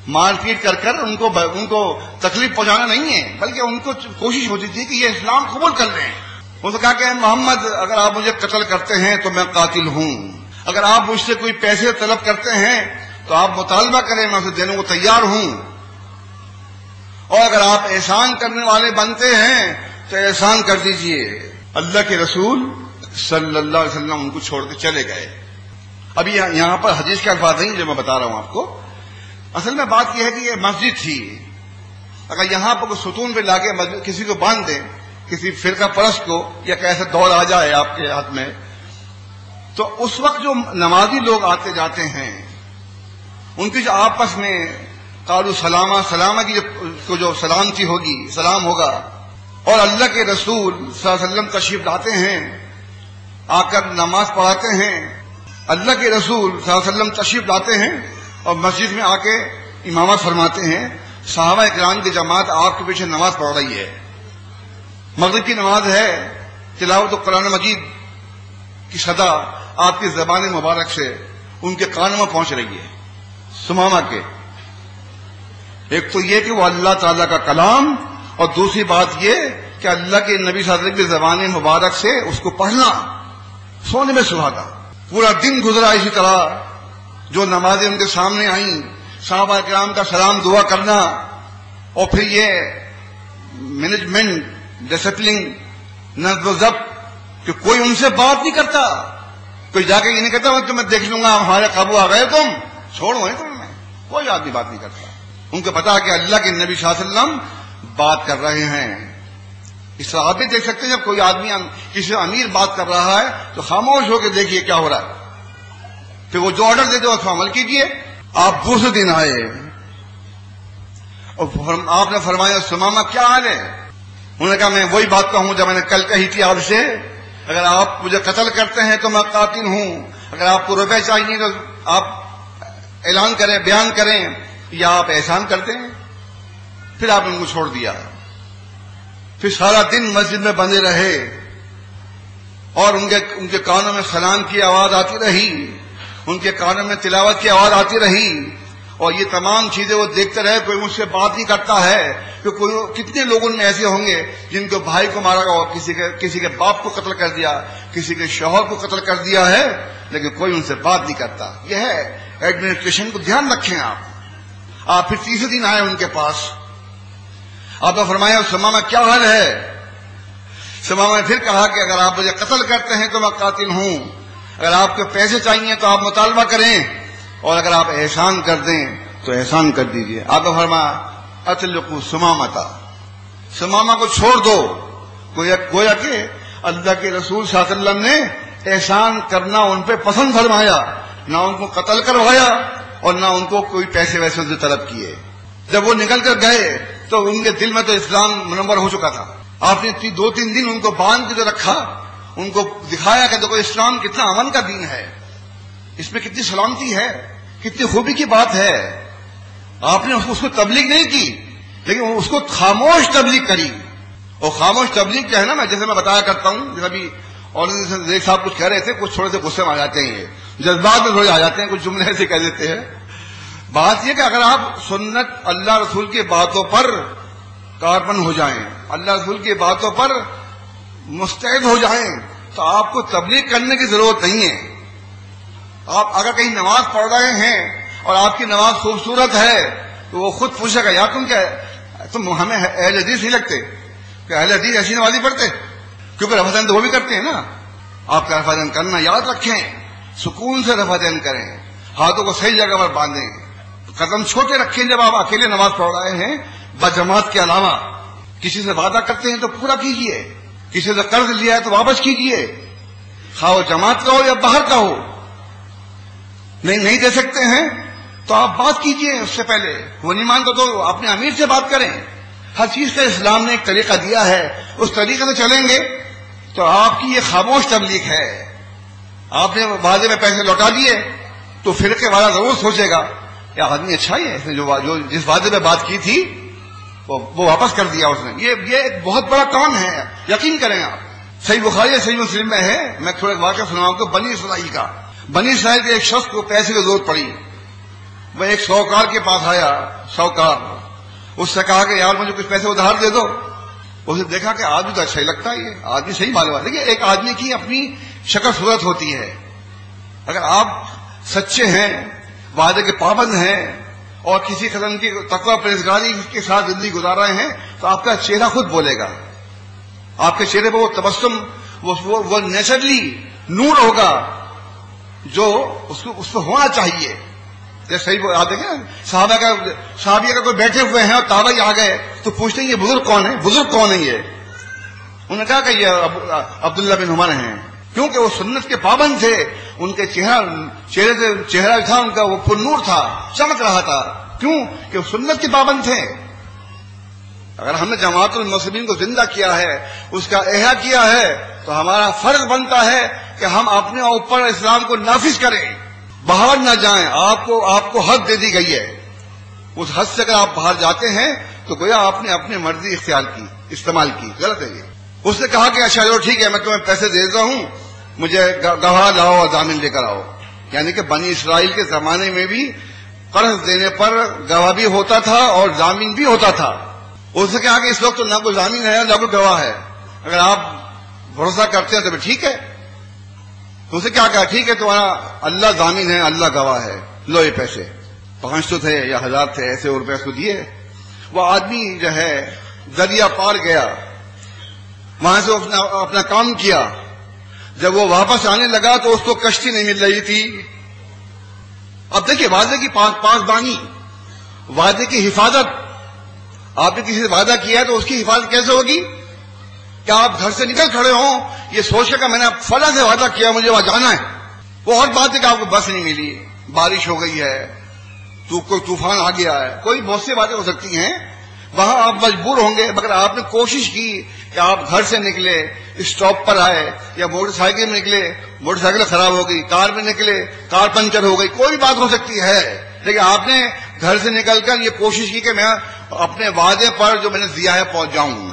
مار پیٹ کر ان کو تکلیف پہنچانا نہیں ہے، بلکہ ان کو کوشش ہوتی تھی کہ یہ اسلام قبول کر لیں. انہوں نے کہا کہ محمد اگر آپ مجھے قتل کرتے ہیں تو میں قاتل ہوں، اگر آپ مجھ سے کوئی پیسے طلب کرتے ہیں تو آپ مطالبہ کریں، میں اسے دینے کو تیار ہوں، اور اگر آپ احسان کرنے والے بنتے ہیں تو احسان کر دیجئے. اللہ کے رسول صلی اللہ علیہ وسلم ان کو چھوڑ کے چلے گئے. ابھی یہاں پر حدیث کے الفاظ نہیں جو میں بتا رہا ہوں آپ کو. اصل میں بات یہ ہے کہ یہ مسجد تھی. اگر یہاں پر کوئی ستون پہ لا کے کسی کو باندھ دیں، کسی فرقہ پرست کو، یا کیسا دور آ جائے آپ کے ہاتھ میں، تو اس وقت جو نمازی لوگ آتے جاتے ہیں ان کی جو آپس میں قالوا سلامہ کی جو سلامتی ہوگی، سلام ہوگا، اور اللہ کے رسول صلی اللہ علیہ وسلم تشریف لاتے ہیں، آ کر نماز پڑھاتے ہیں. اللہ کے رسول صلی اللہ علیہ وسلم تشریف لاتے ہیں اور مسجد میں آ کے امامت فرماتے ہیں. صحابہ کرام کی جماعت آپ کے پیچھے نماز پڑھ رہی ہے. مغرب کی نماز ہے، تلاوت قرآن مجید کی صدا آپ کی زبان مبارک سے ان کے کانوں میں پہنچ رہی ہے. سمامہ کے ایک تو یہ کہ وہ اللہ تعالیٰ کا کلام، اور دوسری بات یہ کہ اللہ کے نبی صلی اللہ علیہ وسلم کی زبان مبارک سے اس کو پڑھنا، سونے میں سہاگا. پورا دن گزرا اسی طرح، جو نمازیں ان کے سامنے آئیں، صحابہ کرام کا سلام دعا کرنا، اور پھر یہ مینجمنٹ، ڈسپلن، نظم و ضبط کہ کوئی ان سے بات نہیں کرتا. کوئی جا کے یہ نہیں کہتا تو میں دیکھ لوں گا ہمارے قابو آ گئے تم، چھوڑو تم میں. کوئی آدمی بات نہیں کرتا. ان کو پتا کہ اللہ کے نبی صلی اللہ علیہ وسلم بات کر رہے ہیں. اس طرح آپ بھی دیکھ سکتے ہیں جب کوئی آدمی کسی امیر بات کر رہا ہے تو خاموش ہو کے دیکھیے کیا ہو رہا ہے، پھر وہ جو آرڈر دیتے اس کو عمل کیجیے. آپ دوسرے دن آئے اور آپ نے فرمایا سمامہ کیا حال ہے؟ انہوں نے کہا میں وہی بات کہوں جو میں نے کل کہی تھی آپ سے، اگر آپ مجھے قتل کرتے ہیں تو میں قاتل ہوں، اگر آپ کو روپے چاہیے تو آپ اعلان کریں، بیان کریں، یا آپ احسان کرتے ہیں. پھر آپ نے ان کو چھوڑ دیا. پھر سارا دن مسجد میں بندے رہے اور ان کے کانوں میں سلام کی آواز آتی رہی، ان کے کانوں میں تلاوت کی آواز آتی رہی، اور یہ تمام چیزیں وہ دیکھتے رہے. کوئی مجھ سے بات نہیں کرتا ہے کہ کتنے لوگوں میں ایسے ہوں گے جن کو بھائی کو مارا گیا، کسی کے باپ کو قتل کر دیا، کسی کے شوہر کو قتل کر دیا ہے، لیکن کوئی ان سے بات نہیں کرتا. یہ ہے ایڈمنسٹریشن کو دھیان رکھیں. آپ پھر تیسرے دن آئے ان کے پاس. آپ نے فرمایا سمامہ کیا حال ہے؟ سمامہ نے پھر کہا کہ اگر آپ مجھے قتل کرتے ہیں تو میں قاتل ہوں، اگر آپ کو پیسے چاہیے تو آپ مطالبہ کریں، اور اگر آپ احسان کر دیں تو احسان کر دیجئے. آپ نے فرمایا اطلقوا سمامہ، سمامہ کو چھوڑ دو. گویا کہ اللہ کے رسول صلی اللہ علیہ وسلم نے احسان کرنا ان پہ پسند فرمایا، نہ ان کو قتل کروایا اور نہ ان کو کوئی پیسے ویسے سے طلب کیے. جب وہ نکل کر گئے تو ان کے دل میں تو اسلام منور ہو چکا تھا. آپ نے 2-3 دن ان کو باندھ کے رکھا، ان کو دکھایا کہ دیکھو اسلام کتنا امن کا دین ہے، اس میں کتنی سلامتی ہے، کتنی خوبی کی بات ہے. آپ نے اس کو تبلیغ نہیں کی، لیکن اس کو خاموش تبلیغ کری. اور خاموش تبلیغ کیا ہے نا، میں جیسے میں بتایا کرتا ہوں، جیسے ابھی آرگنائزیشن صاحب کچھ کہہ رہے تھے، کچھ تھوڑے سے غصے میں آ جاتے ہیں، جذبات میں تھوڑے آ جاتے ہیں، کچھ جملے ایسے کہہ دیتے ہیں. بات یہ کہ اگر آپ سنت اللہ رسول کی باتوں پر کاربن ہو جائیں، اللہ رسول کی باتوں پر مستعد ہو جائیں، تو آپ کو تبلیغ کرنے کی ضرورت نہیں ہے. آپ اگر کہیں نماز پڑھ رہے ہیں اور آپ کی نماز خوبصورت ہے تو وہ خود پوچھے گا یا تم ہمیں اہل حدیث نہیں لگتے کہ اہل حدیث ایسی نمازی پڑھتے، کیونکہ رفع دین تو وہ بھی کرتے ہیں نا. آپ کا رفع دین کرنا یاد رکھیں، سکون سے رفع دین کریں، ہاتھوں کو صحیح جگہ پر باندھیں، قدم چھوٹے رکھیں. جب آپ اکیلے نماز پڑھ رہے ہیں بجماعت کے علاوہ، کسی سے وعدہ کرتے ہیں تو پورا کیجیے، کسی سے قرض لیا ہے تو واپس کیجیے، خواہ جماعت کا ہو یا باہر کا ہو. نہیں دے سکتے ہیں تو آپ بات کیجیے اس سے پہلے. وہ نہیں مانتا تو اپنے امیر سے بات کریں. ہر چیز کا اسلام نے ایک طریقہ دیا ہے، اس طریقے سے چلیں گے تو آپ کی یہ خاموش تبلیغ ہے. آپ نے وعدے میں پیسے لوٹا دیے تو فرقے والا ضرور سوچے گا یا آدمی اچھا ہی ہے، اس نے جو جس وعدے میں بات کی تھی وہ واپس کر دیا اس نے. یہ ایک بہت بڑا کام ہے، یقین کریں آپ. صحیح بخاری صحیح مسلم میں ہے. میں تھوڑا واقعہ سناؤں کہ بنی اسرائیل کا. بنی اسرائیل کے ایک شخص کو پیسے کی ضرورت پڑی. وہ ایک شاہکار کے پاس آیا. شاہکار اس سے کہا کہ یار مجھے کچھ پیسے ادھار دے دو. اسے دیکھا کہ آدمی تو اچھا ہی لگتا ہے، یہ آدمی صحیح معلوم ہے. لیکن ایک آدمی کی اپنی شکل صورت ہوتی ہے. اگر آپ سچے ہیں، وعدے کے پابند ہیں اور کسی قسم کی تقویٰ پرہیزگاری کے ساتھ زندگی گزار رہے ہیں تو آپ کا چہرہ خود بولے گا. آپ کے چہرے پہ وہ تبسم، وہ نیچرلی نور ہوگا جو اس پہ ہونا چاہیے. جیسے صحیح آپ دیکھیں صحابی اگر کوئی بیٹھے ہوئے ہیں اور تابعی آ گئے تو پوچھتے ہیں یہ بزرگ کون ہے، بزرگ کون ہے یہ؟ انہوں نے کہا کہ یہ عبداللہ بن عمر ہیں، کیونکہ وہ سنت کے پابند تھے. ان کے چہرے سے چہرہ تھا ان کا وہ پر نور تھا، چمک رہا تھا. کیوں کہ وہ سنت کے پابند تھے. اگر ہم نے جماعت المسلمین کو زندہ کیا ہے، اس کا احیا کیا ہے، تو ہمارا فرض بنتا ہے کہ ہم اپنے اوپر اسلام کو نافذ کریں، باہر نہ جائیں. آپ کو حد دے دی گئی ہے. اس حد سے اگر آپ باہر جاتے ہیں تو گویا آپ نے اپنی مرضی اختیار کی، استعمال کی. غلط ہے یہ. اس نے کہا کہ اچھا چلو ٹھیک ہے، میں تمہیں پیسے دے دیتا ہوں، مجھے گواہ لاؤ اور ضامن لے کر آؤ. یعنی کہ بنی اسرائیل کے زمانے میں بھی قرض دینے پر گواہ بھی ہوتا تھا اور ضامن بھی ہوتا تھا. اس نے کہا کہ اس وقت تو نہ کوئی ضامن ہے نہ کوئی گواہ ہے، اگر آپ بھروسہ کرتے ہیں تو ٹھیک ہے. تو اسے کیا کہا، ٹھیک ہے تمہارا اللہ ضامن ہے، اللہ گواہ ہے، لو یہ پیسے. 500 تھے یا 1000 تھے، ایسے روپے اس کو دیے. وہ آدمی جو ہے دریا پار گیا، وہاں سے اپنا کام کیا. جب وہ واپس آنے لگا تو اس کو کشتی نہیں مل رہی تھی. اب دیکھیے وعدے کی پاسبانی، وعدے کی حفاظت. آپ نے کسی سے وعدہ کیا ہے تو اس کی حفاظت کیسے ہوگی؟ کیا آپ گھر سے نکل کھڑے ہوں یہ سوچ کر میں نے فلاں سے وعدہ کیا مجھے وہاں جانا ہے. وہ اور بات ہے کہ آپ کو بس نہیں ملی، بارش ہو گئی ہے، کوئی طوفان آ گیا ہے، کوئی بہت سی باتیں ہو سکتی ہیں، وہاں آپ مجبور ہوں گے. مگر آپ نے کوشش کی کہ آپ گھر سے نکلے، اسٹاپ پر آئے، یا موٹر سائیکل میں نکلے، موٹر سائیکل خراب ہو گئی، کار میں نکلے، کار پنچر ہو گئی، کوئی بات ہو سکتی ہے، لیکن آپ نے گھر سے نکل کر یہ کوشش کی کہ میں اپنے وعدے پر جو میں نے دیا ہے پہنچ جاؤں.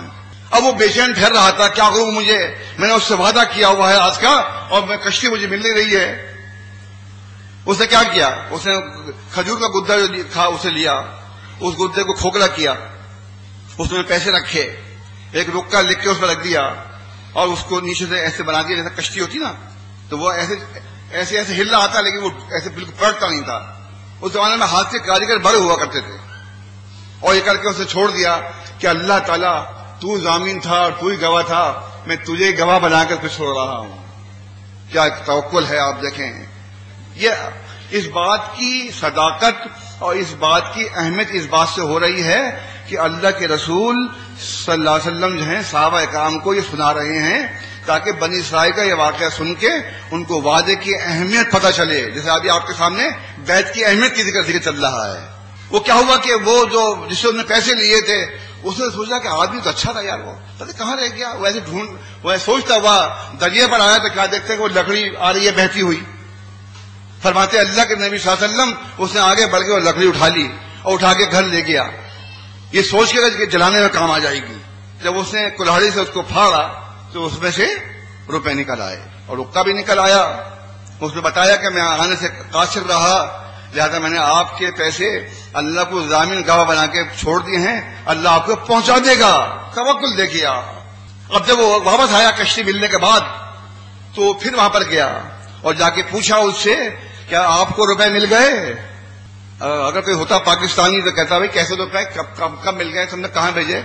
اب وہ بے چین ٹھہر رہا تھا، کیا کروں، میں نے اس سے وعدہ کیا ہوا ہے آج کا اور میں کشتی مجھے مل نہیں رہی ہے. اس نے کیا کیا، اس نے کھجور کا گدا جو تھا اسے لیا، اس گدے کو کھوکھلا کیا، اس میں پیسے رکھے، ایک رکا لکھ کے اس پر رکھ دیا اور اس کو نیچے سے ایسے بنا دیا جیسے کشتی ہوتی نا، تو وہ ایسے ہلنا آتا لیکن وہ ایسے بالکل پلٹتا نہیں تھا. اس زمانے میں ہاتھ کے کاریگر بڑے ہوا کرتے تھے. اور یہ کر کے اسے چھوڑ دیا کہ اللہ تعالیٰ تو ضامن تھا اور تو ہی گواہ تھا، میں تجھے گواہ بنا کر چھوڑ رہا ہوں. کیا توکل ہے. آپ دیکھیں یہ اس بات کی صداقت اور اس بات کی اہمیت اس بات سے ہو رہی ہے کہ اللہ کے رسول صلی اللہ علیہ وسلم جو ہیں صحابہ اکرام کو یہ سنا رہے ہیں تاکہ بنی اسرائیل کا یہ واقعہ سن کے ان کو وعدے کی اہمیت پتہ چلے. جیسے ابھی آپ کے سامنے بیعت کی اہمیت کی ذکر چل رہا ہے. وہ کیا ہوا کہ وہ جو جس سے انہوں نے پیسے لیے تھے اس نے سوچا کہ آدمی تو اچھا تھا یار، وہ پتہ کہاں رہ گیا. وہ ایسے وہ سوچتا ہوا دریا پر آیا تو کیا دیکھتے کہ وہ لکڑی آ رہی ہے بہتی ہوئی. فرماتے اللہ کے نبی صلی اللہ علیہ وسلم اس نے آگے بڑھ کے وہ لکڑی اٹھا لی اور اٹھا کے گھر لے گیا، یہ سوچ کے کہ جلانے میں کام آ جائے گی. جب اس نے کلہاڑی سے اس کو پھاڑا تو اس میں سے روپے نکل آئے اور رکا بھی نکل آیا. اس نے بتایا کہ میں آنے سے قاصر رہا، لہذا میں نے آپ کے پیسے اللہ کو ضامن گواہ بنا کے چھوڑ دیے ہیں، اللہ آپ کو پہنچا دے گا. توکل دیکھیے آپ. اب جب وہ واپس آیا کشتی ملنے کے بعد تو پھر وہاں پر گیا اور جا کے پوچھا اس سے کیا آپ کو روپے مل گئے. اگر کوئی ہوتا پاکستانی تو کہتا بھائی کیسے روپے کب مل گئے، تم نے کہاں بھیجے،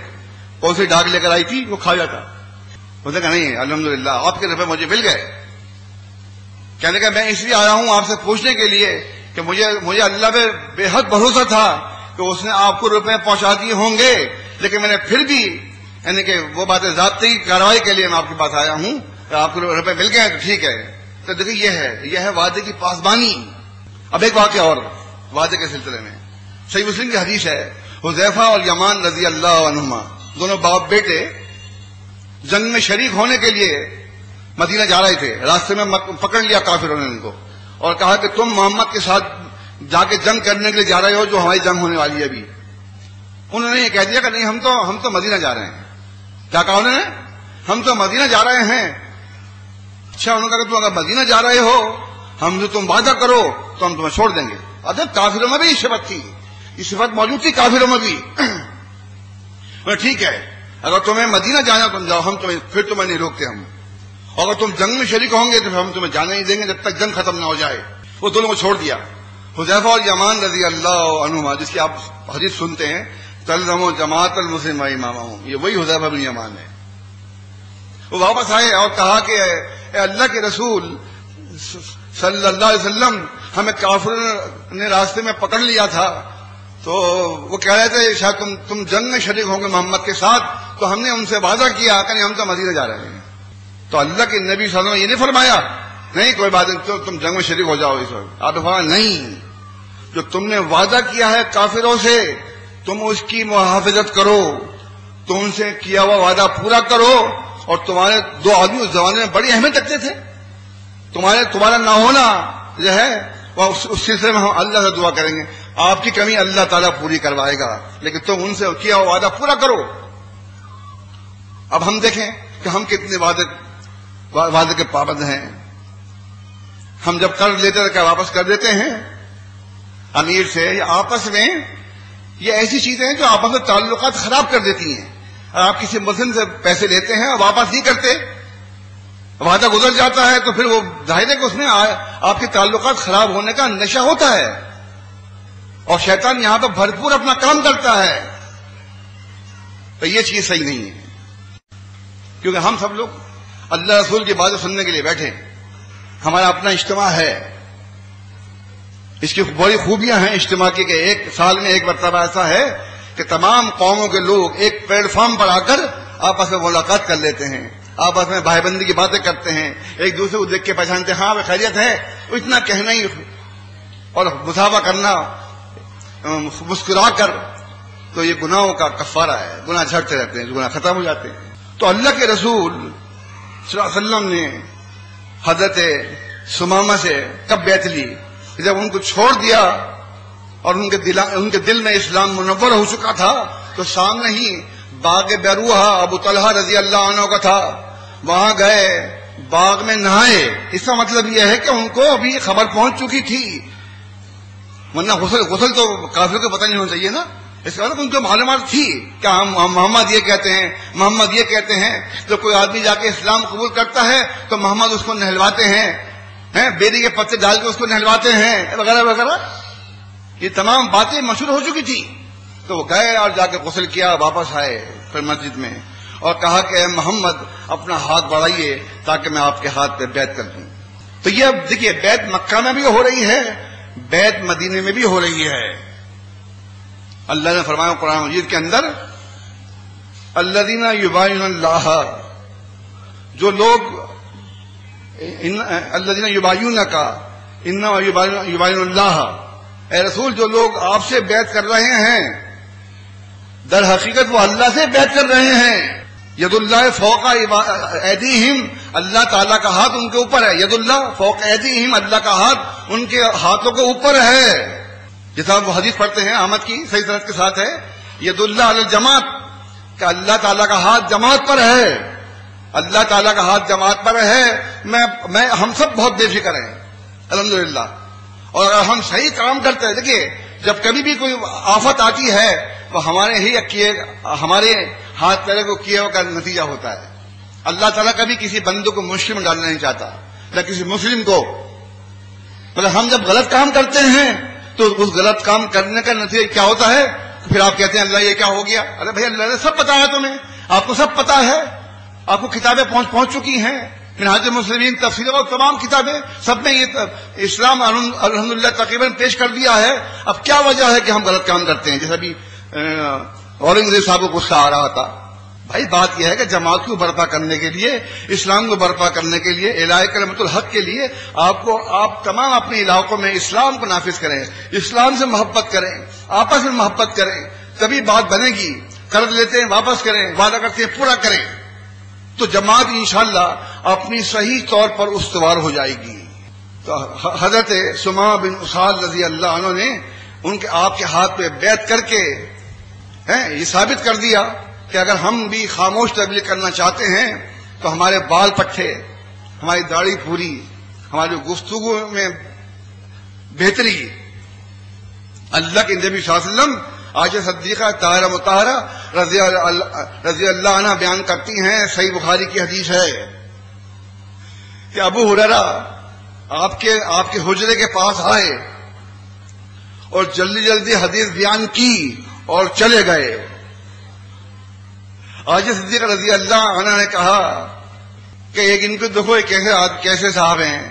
کون سی ڈاک لے کر آئی تھی، وہ کھا جاتا. اس نے کہا نہیں الحمدللہ آپ کے روپے مجھے مل گئے. کہنے کا میں اس لیے آیا ہوں آپ سے پوچھنے کے لیے کہ مجھے اللہ پہ بے حد بھروسہ تھا کہ اس نے آپ کو روپے پہنچا دیے ہوں گے، لیکن میں نے پھر بھی یعنی کہ وہ باتیں ضابطے کی کارروائی کے لیے میں آپ کے پاس آیا ہوں کہ آپ کو روپے مل گئے تو ٹھیک ہے. تو دیکھیے یہ ہے وعدے کی پاسبانی. اب ایک واقعہ اور وعدے کے سلسلے میں صحیح مسلم کی حدیث ہے. حذیفہ اور یمان رضی اللہ عنہما دونوں باپ بیٹے جنگ میں شریک ہونے کے لیے مدینہ جا رہے تھے. راستے میں پکڑ لیا کافروں نے ان کو اور کہا کہ تم محمد کے ساتھ جا کے جنگ کرنے کے لیے جا رہے ہو جو ہماری جنگ ہونے والی ہے ابھی. انہوں نے یہ کہہ دیا کہ نہیں ہم تو مدینہ جا رہے ہیں. کیا کہا انہوں نے، ہم تو مدینہ جا رہے ہیں. اچھا انہوں نے کہا کہ تم اگر مدینہ جا رہے ہو ہم سے تم وعدہ کرو تو ہم تمہیں چھوڑ دیں گے. ادھر کافروں میں بھی یہ صفت تھی، یہ صفت موجود تھی کافروں میں بھی. ٹھیک ہے اگر تمہیں مدینہ جانا تم جاؤ، پھر تمہیں نہیں روکتے ہم. اگر تم جنگ میں شریک ہوں گے تو ہم تمہیں جانے نہیں دیں گے جب تک جنگ ختم نہ ہو جائے. وہ دونوں کو چھوڑ دیا. حذیفہ اور یمان رضی اللہ عنہما جس کی آپ حدیث سنتے ہیں تلزم جماعت المسلم امامہم، یہ وہی حذیفہ بن یمان ہے. وہ واپس آئے اور کہا کہ اے اللہ کے رسول صلی اللہ علیہ وسلم ہمیں کافروں نے راستے میں پکڑ لیا تھا، تو وہ کہہ رہے تھے شاید تم جنگ میں شریک ہوں گے محمد کے ساتھ، تو ہم نے ان سے وعدہ کیا کہ ہم تو مدینہ جا رہے ہیں. تو اللہ کے نبی صلی اللہ علیہ وسلم یہ نہیں فرمایا نہیں کوئی بات نہیں تم جنگ میں شریک ہو جاؤ اس وقت. آپ نے فرمایا نہیں، جو تم نے وعدہ کیا ہے کافروں سے تم اس کی محافظت کرو، تم ان سے کیا ہوا وعدہ پورا کرو. اور تمہارے دو آدمی اس زمانے میں بڑی اہمیت رکھتے تھے، تمہارا نہ ہونا جو ہے اس سلسلے میں ہم اللہ سے دعا کریں گے، آپ کی کمی اللہ تعالیٰ پوری کروائے گا، لیکن تم ان سے کیا ہوا وعدہ پورا کرو. اب ہم دیکھیں کہ کہ ہم کتنے وعدے کے پابند ہیں. ہم جب قرض لیتے ہیں کیا واپس کر دیتے ہیں امیر سے؟ یا آپس میں یہ ایسی چیزیں ہیں جو آپس میں تعلقات خراب کر دیتی ہیں. آپ کسی مسلم سے پیسے لیتے ہیں اور واپس نہیں کرتے، وعدہ گزر جاتا ہے، تو پھر وہ ظاہر ہے کہ اس میں آپ کے تعلقات خراب ہونے کا نشہ ہوتا ہے، اور شیطان یہاں پہ بھرپور اپنا کام کرتا ہے. تو یہ چیز صحیح نہیں ہے، کیونکہ ہم سب لوگ اللہ رسول کی باتیں سننے کے لیے بیٹھے. ہمارا اپنا اجتماع ہے، اس کی بڑی خوبیاں ہیں اجتماع کی کہ ایک سال میں ایک مرتبہ ایسا ہے کہ تمام قوموں کے لوگ ایک پلیٹ فارم پر آ کر آپس میں ملاقات کر لیتے ہیں، آپس میں بھائی بندی کی باتیں کرتے ہیں، ایک دوسرے کو دیکھ کے پہچانتے ہیں، ہاں وہ خیریت ہے. اتنا کہنا ہی اور مصافحہ کرنا مسکرا کر، تو یہ گناہوں کا کفارہ ہے. گناہ جھڑتے رہتے ہیں، گناہ ختم ہو جاتے ہیں. تو اللہ کے رسول صلی اللہ علیہ وسلم نے حضرت سمامہ سے کب بیعت لی؟ جب ان کو چھوڑ دیا اور ان کے دل میں اسلام منور ہو چکا تھا، تو سامنے ہی باغ بیروحہ ابو طلحہ رضی اللہ عنہ کا تھا، وہاں گئے، باغ میں نہائے. اس کا مطلب یہ ہے کہ ان کو ابھی خبر پہنچ چکی تھی، ورنہ غسل تو کافروں کو پتہ نہیں ہونا چاہیے نا. اس کا مطلب ان کو معلومات تھی کہ ہم محمد یہ کہتے ہیں، محمد یہ کہتے ہیں. تو کوئی آدمی جا کے اسلام قبول کرتا ہے تو محمد اس کو نہلواتے ہیں، بیری کے پتے ڈال کے اس کو نہلواتے ہیں، وغیرہ وغیرہ. یہ تمام باتیں مشہور ہو چکی تھی. تو وہ گئے اور جا کے غسل کیا، واپس آئے پھر مسجد میں اور کہا کہ اے محمد اپنا ہاتھ بڑھائیے تاکہ میں آپ کے ہاتھ پہ بیعت کر دوں. تو یہ اب دیکھیے، بیعت مکہ میں بھی ہو رہی ہے، بیعت مدینے میں بھی ہو رہی ہے. اللہ نے فرمایا قرآن مجید کے اندر، الذین یبایعون اللہ، جو لوگ الذین یبایعونک انما یبایعون اللہ، اے رسول جو لوگ آپ سے بیعت کر رہے ہیں در حقیقت وہ اللہ سے بیعت کر رہے ہیں. ید اللہ فوق ایدیہم، اللہ تعالیٰ کا ہاتھ ان کے اوپر ہے. ید اللہ فوق ایدیہم، اللہ کا ہاتھ ان کے ہاتھوں کے اوپر ہے. جیسا وہ حدیث پڑھتے ہیں احمد کی صحیح صنعت کے ساتھ ہے، ید اللہ علی الجماعت، کہ اللہ تعالیٰ کا ہاتھ جماعت پر ہے. اللہ تعالیٰ کا ہاتھ جماعت پر ہے. ہم سب بہت بے فکر ہیں الحمدللہ. اور اگر ہم صحیح کام کرتے ہیں، دیکھیے جب کبھی بھی کوئی آفت آتی ہے وہ ہمارے ہاتھ پیرے کو کیے کا نتیجہ ہوتا ہے. اللہ تعالیٰ کبھی کسی بندے کو مشکل میں ڈالنا نہیں چاہتا، نہ کسی مسلم کو. مطلب ہم جب غلط کام کرتے ہیں تو اس غلط کام کرنے کا نتیجہ کیا ہوتا ہے؟ پھر آپ کہتے ہیں اللہ یہ کیا ہو گیا؟ ارے بھائی اللہ نے سب پتا ہے تمہیں، آپ کو سب پتا ہے، آپ کو کتابیں پہنچ چکی ہیں، منہاج المسلمین، تفسیر اور تمام کتابیں، سب میں یہ اسلام الحمدللہ تقریباً پیش کر دیا ہے. اب کیا وجہ ہے کہ ہم غلط کام کرتے ہیں؟ جیسا بھی اورنگزیب صاحب کو غصہ آ رہا تھا. بھائی بات یہ ہے کہ جماعت کو برپا کرنے کے لیے، اسلام کو برپا کرنے کے لیے، اعلاء کلمۃ الحق کے لیے آپ تمام اپنے علاقوں میں اسلام کو نافذ کریں، اسلام سے محبت کریں، آپس میں محبت کریں، تبھی بات بنے گی. قرض لیتے ہیں واپس کریں، وعدہ کرتے ہیں پورا کریں، تو جماعت انشاءاللہ اپنی صحیح طور پر استوار ہو جائے گی. تو حضرت سمامہ بن اسال رضی اللہ عنہ نے آپ کے ہاتھ پہ بیعت کر کے یہ ثابت کر دیا کہ اگر ہم بھی خاموش تبلیغ کرنا چاہتے ہیں تو ہمارے بال پٹھے، ہماری داڑھی پوری، ہماری گفتگو میں بہتری. اللہ کے نبی صلی اللہ علیہ وسلم عائشہ صدیقہ طاہرہ مطہرہ رضی اللہ عنہ بیان کرتی ہیں، صحیح بخاری کی حدیث ہے کہ ابو ہریرہ آپ کے حجرے کے پاس آئے اور جلدی جلدی حدیث بیان کی اور چلے گئے. عائشہ صدیقہ رضی اللہ عنہ نے کہا کہ ایک ان کو دیکھو کیسے صاحب ہیں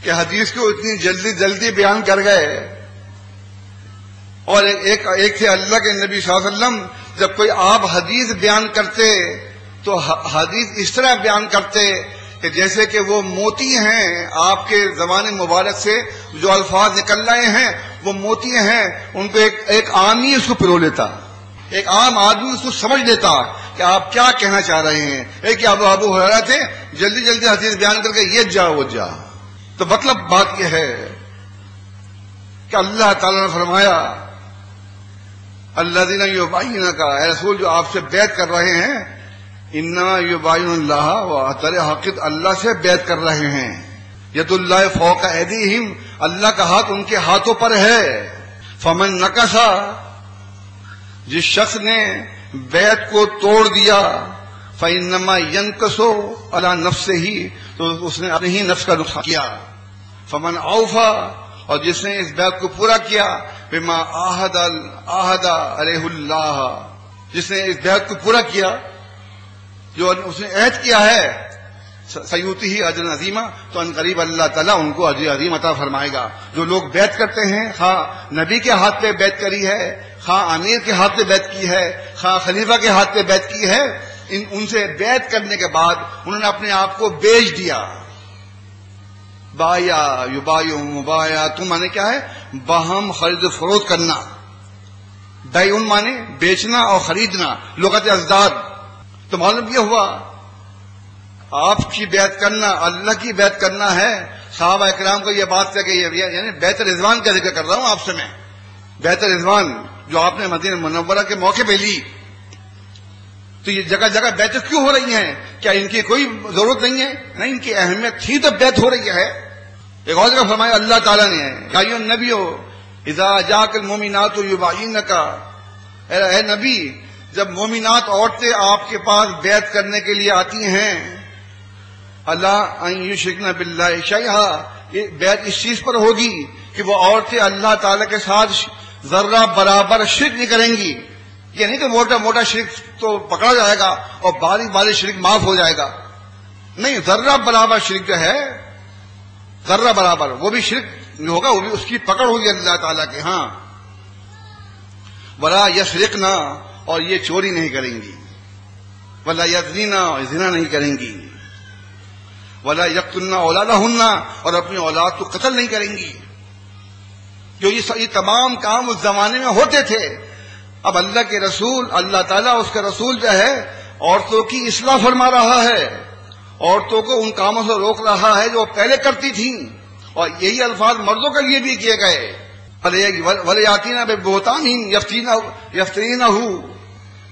کہ حدیث کو اتنی جلدی بیان کر گئے. اور ایک تھے اللہ کے نبی صلی اللہ علیہ وسلم، جب کوئی آپ حدیث بیان کرتے تو حدیث اس طرح بیان کرتے کہ جیسے کہ وہ موتی ہیں. آپ کے زمانے مبارک سے جو الفاظ نکل رہے ہیں وہ موتی ہیں، ان کو ایک عامی اس کو پرو لیتا، ایک عام آدمی اس کو سمجھ لیتا کہ آپ کیا کہنا چاہ رہے ہیں. ایک ابو ہریرہ تھے، جلدی حدیث بیان کر کے یہ جا وہ جا. تو مطلب بات یہ ہے کہ اللہ تعالیٰ نے فرمایا الذین یبایعونک، اے رسول جو آپ سے بیعت کر رہے ہیں، انما یبایعون اللہ، وہ در حقیقت اللہ سے بیعت کر رہے ہیں. ید اللہ فوق ایدیہم، اللہ کا ہاتھ ان کے ہاتھوں پر ہے. فمن نکثا، جس شخص نے بیعت کو توڑ دیا، فإنما ينكث على نفسه، تو اس نے اپنے ہی نفس کا نقصان کیا. فمن اوفا، اور جس نے اس بیعت کو پورا کیا، بما عاہد علیہ اللہ، جس نے اس بیعت کو پورا کیا جو اس نے عہد کیا ہے، سیؤتیہ اجرا عظیما، تو ان قریب اللہ تعالیٰ ان کو اجر عظیم عطا فرمائے گا. جو لوگ بیعت کرتے ہیں، خواہ نبی کے ہاتھ پہ بیعت کری ہے، خواہ امیر کے ہاتھ پہ بیعت کی ہے، خواہ خلیفہ کے ہاتھ پہ بیعت کی ہے، ان سے بیعت کرنے کے بعد انہوں نے اپنے آپ کو بیچ دیا. بایا یبایع مبایا، تم مانے کیا ہے؟ باہم خرید فروخت کرنا. بیعن مانے بیچنا اور خریدنا، لغت ازداد. تو معلوم یہ ہوا آپ کی بیعت کرنا اللہ کی بیعت کرنا ہے. صحابہ اکرام کو یہ بات کہ یعنی بیعت رضوان کا ذکر کر رہا ہوں آپ سے میں، بیعت رضوان جو آپ نے مدینہ منورہ کے موقع پہ لی. تو یہ جگہ جگہ بیعت کیوں ہو رہی ہیں؟ کیا ان کی کوئی ضرورت نہیں ہے؟ نہیں، ان کی اہمیت تھی تو بیعت ہو رہی ہے. ایک اور جگہ فرمایا اللہ تعالیٰ نے، یا ایھا النبی اذا جاءک المؤمنات یبایعنک، اے نبی جب مومنات عورتیں آپ کے پاس بیعت کرنے کے لیے آتی ہیں، اللہ ان یشرکن باللہ شیئا، یہ بیعت اس چیز پر ہوگی کہ وہ عورتیں اللہ تعالیٰ کے ساتھ ذرہ برابر شرک نہیں کریں گی. یہ نہیں کہ موٹا موٹا شرک تو پکڑا جائے گا اور باریک باریک شرک معاف ہو جائے گا. نہیں، ذرہ برابر شرک جو ہے، ذرہ برابر وہ بھی شرک جو ہوگا وہ بھی اس کی پکڑ ہوگی اللہ تعالیٰ کے ہاں. ولا یسرقنا، اور یہ چوری نہیں کریں گی. ولا یزنینا، زنا نہیں کریں گی. ولا یقتلن اولادہن، اور اپنی اولاد کو قتل نہیں کریں گی. جو یہ تمام کام اس زمانے میں ہوتے تھے. اب اللہ کے رسول، اللہ تعالیٰ اس کا رسول جو ہے عورتوں کی اصلاح فرما رہا ہے، عورتوں کو ان کاموں سے روک رہا ہے جو پہلے کرتی تھیں. اور یہی الفاظ مردوں کے لیے بھی کیے گئے. وَلَيَأْتِينَ بِبُهْتَانٍ يَفْتَرِينَهُ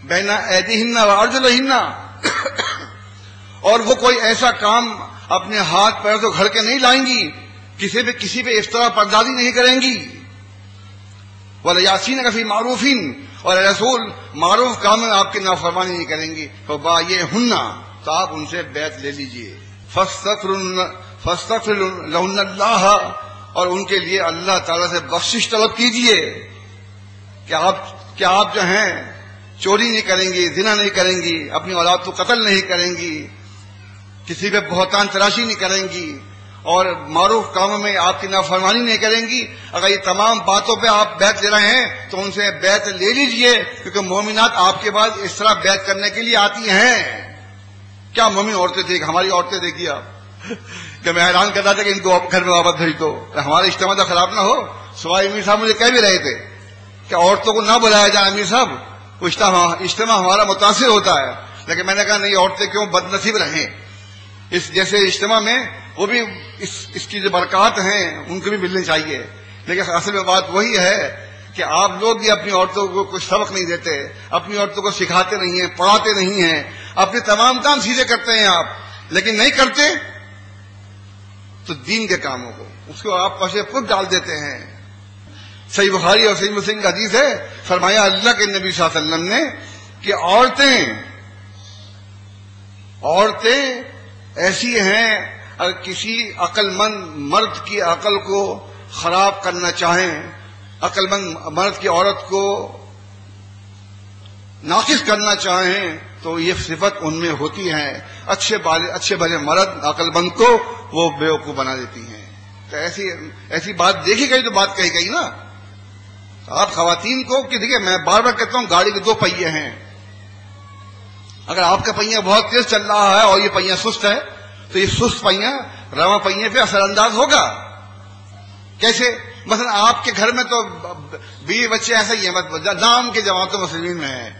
بَيْنَ أَيْدِيهِنَّ وَأَرْجُلِهِنَّ، اور وہ کوئی ایسا کام اپنے ہاتھ پیر سے گھڑ کے نہیں لائیں گی، کسی پہ افطرا پردازی نہیں کریں گی. وَلَيَعْصِينَكَ فِي مَعْرُوفٍ، اور رسول معروف کام میں آپ کی نافرمانی نہیں کریں گی. فَبَايِعْهُنَّ، تو آپ ان سے بیعت لے لیجئے. فَاسْتَغْفِرْ لَهُنَّ اللَّهَ، اور ان کے لیے اللہ تعالیٰ سے بخشش طلب کیجئے کہ آپ جو ہیں چوری نہیں کریں گی، زنا نہیں کریں گی، اپنی اولاد کو قتل نہیں کریں گی، کسی پہ بہتان تراشی نہیں کریں گی، اور معروف کاموں میں آپ کی نافرمانی نہیں کریں گی. اگر یہ تمام باتوں پہ آپ بیعت لے رہے ہیں تو ان سے بیعت لے لیجئے، کیونکہ مومنات آپ کے بعد اس طرح بیعت کرنے کے لیے آتی ہیں. کیا مومن عورتیں تھیں، ہماری عورتیں دیکھیے آپ، کہ میں حیران کرتا تھا کہ ان کو گھر میں واپس بھیج دو، ہمارا اجتماع تو خراب نہ ہو. سوائے امیر صاحب مجھے کہہ بھی رہے تھے کہ عورتوں کو نہ بلایا جائے امیر صاحب، اجتماع ہمارا متاثر ہوتا ہے. لیکن میں نے کہا نہیں، عورتیں کیوں بد نصیب رہیں اس جیسے اجتماع میں، وہ بھی اس کی جو برکات ہیں ان کو بھی ملنی چاہیے. لیکن اصل میں بات وہی ہے کہ آپ لوگ بھی اپنی عورتوں کو کچھ سبق نہیں دیتے، اپنی عورتوں کو سکھاتے نہیں ہیں، پڑھاتے نہیں ہیں، اپنے تمام کام سیدھے کرتے ہیں آپ، لیکن نہیں کرتے تو دین کے کاموں کو اس کو آپ پشے پٹ ڈال دیتے ہیں. صحیح بخاری اور صحیح مسلم کی حدیث ہے، فرمایا اللہ کے نبی صلی اللہ علیہ وسلم نے کہ عورتیں ایسی ہیں، اگر کسی عقل مند مرد کی عقل کو خراب کرنا چاہیں، عقل مند مرد کی عورت کو ناقص کرنا چاہیں تو یہ صفت ان میں ہوتی ہے. اچھے بھلے مرد عقل مند کو وہ بیوقوف بنا دیتی ہیں. تو ایسی بات دیکھی گئی تو بات کہی گئی نا. آپ خواتین کو کہ دیکھیے، میں بار بار کہتا ہوں گاڑی کے دو پہیے ہیں. اگر آپ کا پہیہ بہت تیز چل رہا ہے اور یہ پہیہ سست ہے تو یہ سست پہیہ رواں پہیے پہ اثر انداز ہوگا. کیسے؟ مثلا آپ کے گھر میں تو بیوی بچے ایسا ہی ہیں، نام کے جماعت مسلمین میں ہیں.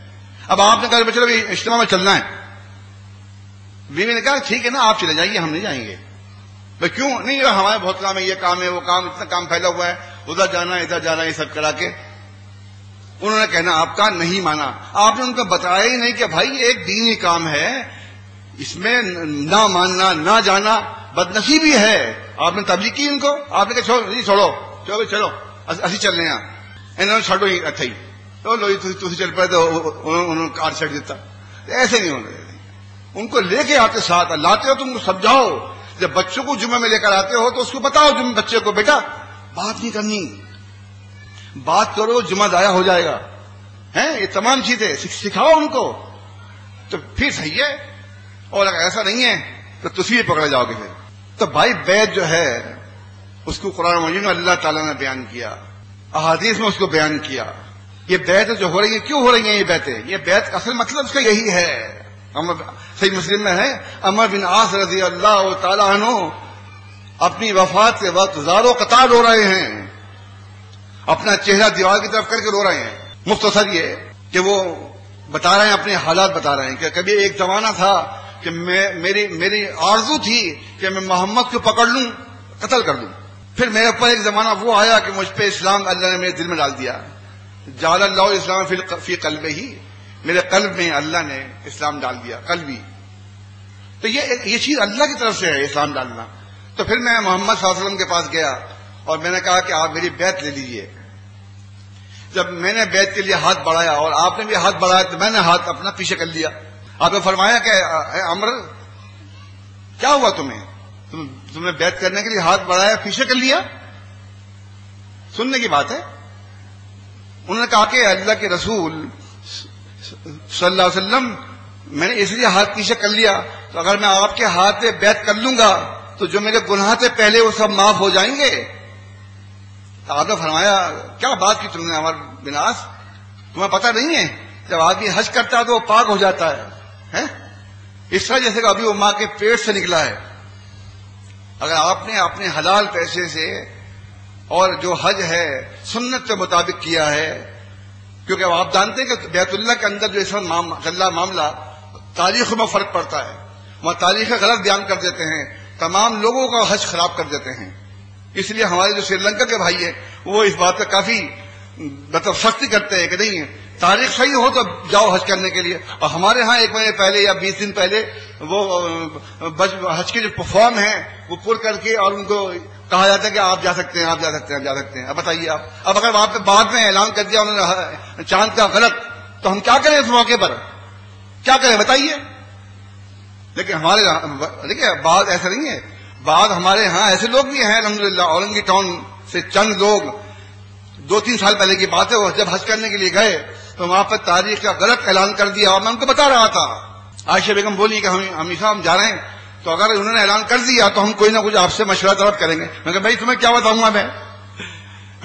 اب آپ نے کہا چلو اجتماع میں چلنا ہے، بیوی نے کہا ٹھیک ہے نا آپ چلے جائیے، ہم نہیں جائیں گے. بھائی کیوں نہیں؟ ہمارے بہت کام ہے، یہ کام ہے، وہ کام، اتنا کام پھیلا ہوا ہے، ادھر جانا ہے ادھر جانا ہے، یہ سب کرا کے انہوں نے کہنا آپ کا نہیں مانا. آپ نے ان کو بتایا ہی نہیں کہ بھائی ایک دینی کام ہے, اس میں نہ ماننا نہ جانا بدنصیبی ہے. آپ نے تبلیغ کی ان کو, آپ نے کہا چھوڑو چلو اسی چل رہے ہیں, انہوں نے چھوڑو ہی اچھا ہی تو لو تھی چل پائے تو انہوں نے کار چھڑ دیتا. ایسے نہیں ہونا. ان کو لے کے آتے ساتھ, لاتے ہو تم کو سمجھاؤ. جب بچوں کو جمعہ میں لے کر آتے ہو تو اس کو بتاؤ بچے کو بیٹا بات نہیں کرنی, بات کرو جمعہ ضائع ہو جائے گا. یہ تمام چیزیں سکھاؤ ان کو تو پھر صحیح ہے. اور اگر ایسا نہیں ہے تو تصویر پکڑے جاؤ گے. پھر تو بھائی بیعت جو ہے اس کو قرآن مجید میں اللہ تعالیٰ نے بیان کیا, احادیث میں اس کو بیان کیا. یہ بیعت جو ہو رہی ہے کیوں ہو رہی ہیں یہ بیعتیں؟ یہ بیعت کا اصل مطلب اس کا یہی ہے. صحیح مسلم میں ہے عمر بن عاص رضی اللہ تعالیٰ عنہ اپنی وفات کے وقت زاروں قطار رو رہے ہیں, اپنا چہرہ دیوار کی طرف کر کے رو رہے ہیں. مختصر یہ کہ وہ بتا رہے ہیں, اپنے حالات بتا رہے ہیں کہ کبھی ایک زمانہ تھا کہ میری آرزو تھی کہ میں محمد کو پکڑ لوں, قتل کر دوں. پھر میرے اوپر ایک زمانہ وہ آیا کہ مجھ پہ اسلام اللہ نے میرے دل میں ڈال دیا. جعل اللہ اسلام فی قلبہ, میرے قلب میں اللہ نے اسلام ڈال دیا, قلبی. تو یہ چیز اللہ کی طرف سے ہے اسلام ڈالنا. تو پھر میں محمد صلی اللہ علیہ وسلم کے پاس گیا اور میں نے کہا کہ آپ میری بیعت لے لیجئے. جب میں نے بیعت کے لیے ہاتھ بڑھایا اور آپ نے بھی ہاتھ بڑھایا تو میں نے ہاتھ اپنا پیچھے کر لیا. آپ نے فرمایا کہ عمر کیا ہوا تمہیں, تم نے بیعت کرنے کے لیے ہاتھ بڑھایا پیچھے کر لیا, سننے کی بات ہے. انہوں نے کہا کہ اللہ کے رسول صلی اللہ علیہ وسلم میں نے اس لیے ہاتھ پیچھے کر لیا تو اگر میں آپ کے ہاتھ سے بیعت کر لوں گا تو جو میرے گناہ تھے پہلے وہ سب معاف ہو جائیں گے. تو آپ نے فرمایا کیا بات کی تم نے عمر بن عاص, تمہیں پتہ نہیں ہے جب آدمی حج کرتا ہے تو وہ پاک ہو جاتا ہے, اس طرح جیسے کہ ابھی وہ ماں کے پیٹ سے نکلا ہے. اگر آپ نے اپنے حلال پیسے سے اور جو حج ہے سنت کے مطابق کیا ہے, کیونکہ آپ جانتے ہیں کہ بیت اللہ کے اندر جو اس معاملہ تاریخ میں فرق پڑتا ہے, وہاں تاریخ غلط بیان کر دیتے ہیں, تمام لوگوں کا حج خراب کر دیتے ہیں. اس لیے ہمارے جو سری لنکا کے بھائی ہیں وہ اس بات پہ کافی مطلب سختی کرتے ہیں کہ نہیں تاریخ صحیح ہو تو جاؤ حج کرنے کے لیے. اور ہمارے ہاں 1 مہینے پہلے یا 20 دن پہلے وہ حج کے جو فارم ہیں وہ پر کر کے اور ان کو کہا جاتا ہے کہ آپ جا سکتے ہیں, آپ جا سکتے ہیں, آپ جا سکتے ہیں. اب بتائیے آپ, اب اگر وہاں پہ بعد میں اعلان کر دیا انہوں نے چاند کا غلط, تو ہم کیا کریں اس موقع پر, کیا کریں بتائیے. لیکن ہمارے دیکھیے بات ایسا نہیں ہے, بعد ہمارے ہاں ایسے لوگ بھی ہیں الحمدللہ. اورنگی ٹاؤن سے چند لوگ 2-3 سال پہلے کی بات ہے, وہ جب حج کرنے کے لیے گئے تو وہاں پر تاریخ کا غلط اعلان کر دیا اور میں ان کو بتا رہا تھا. عائشہ بیگم بولی کہ ہمیشہ ہم جا رہے ہیں تو اگر انہوں نے اعلان کر دیا تو ہم کوئی نہ کچھ آپ سے مشورہ طلب کریں گے. میں کہا بھائی تمہیں کیا بتاؤں گا,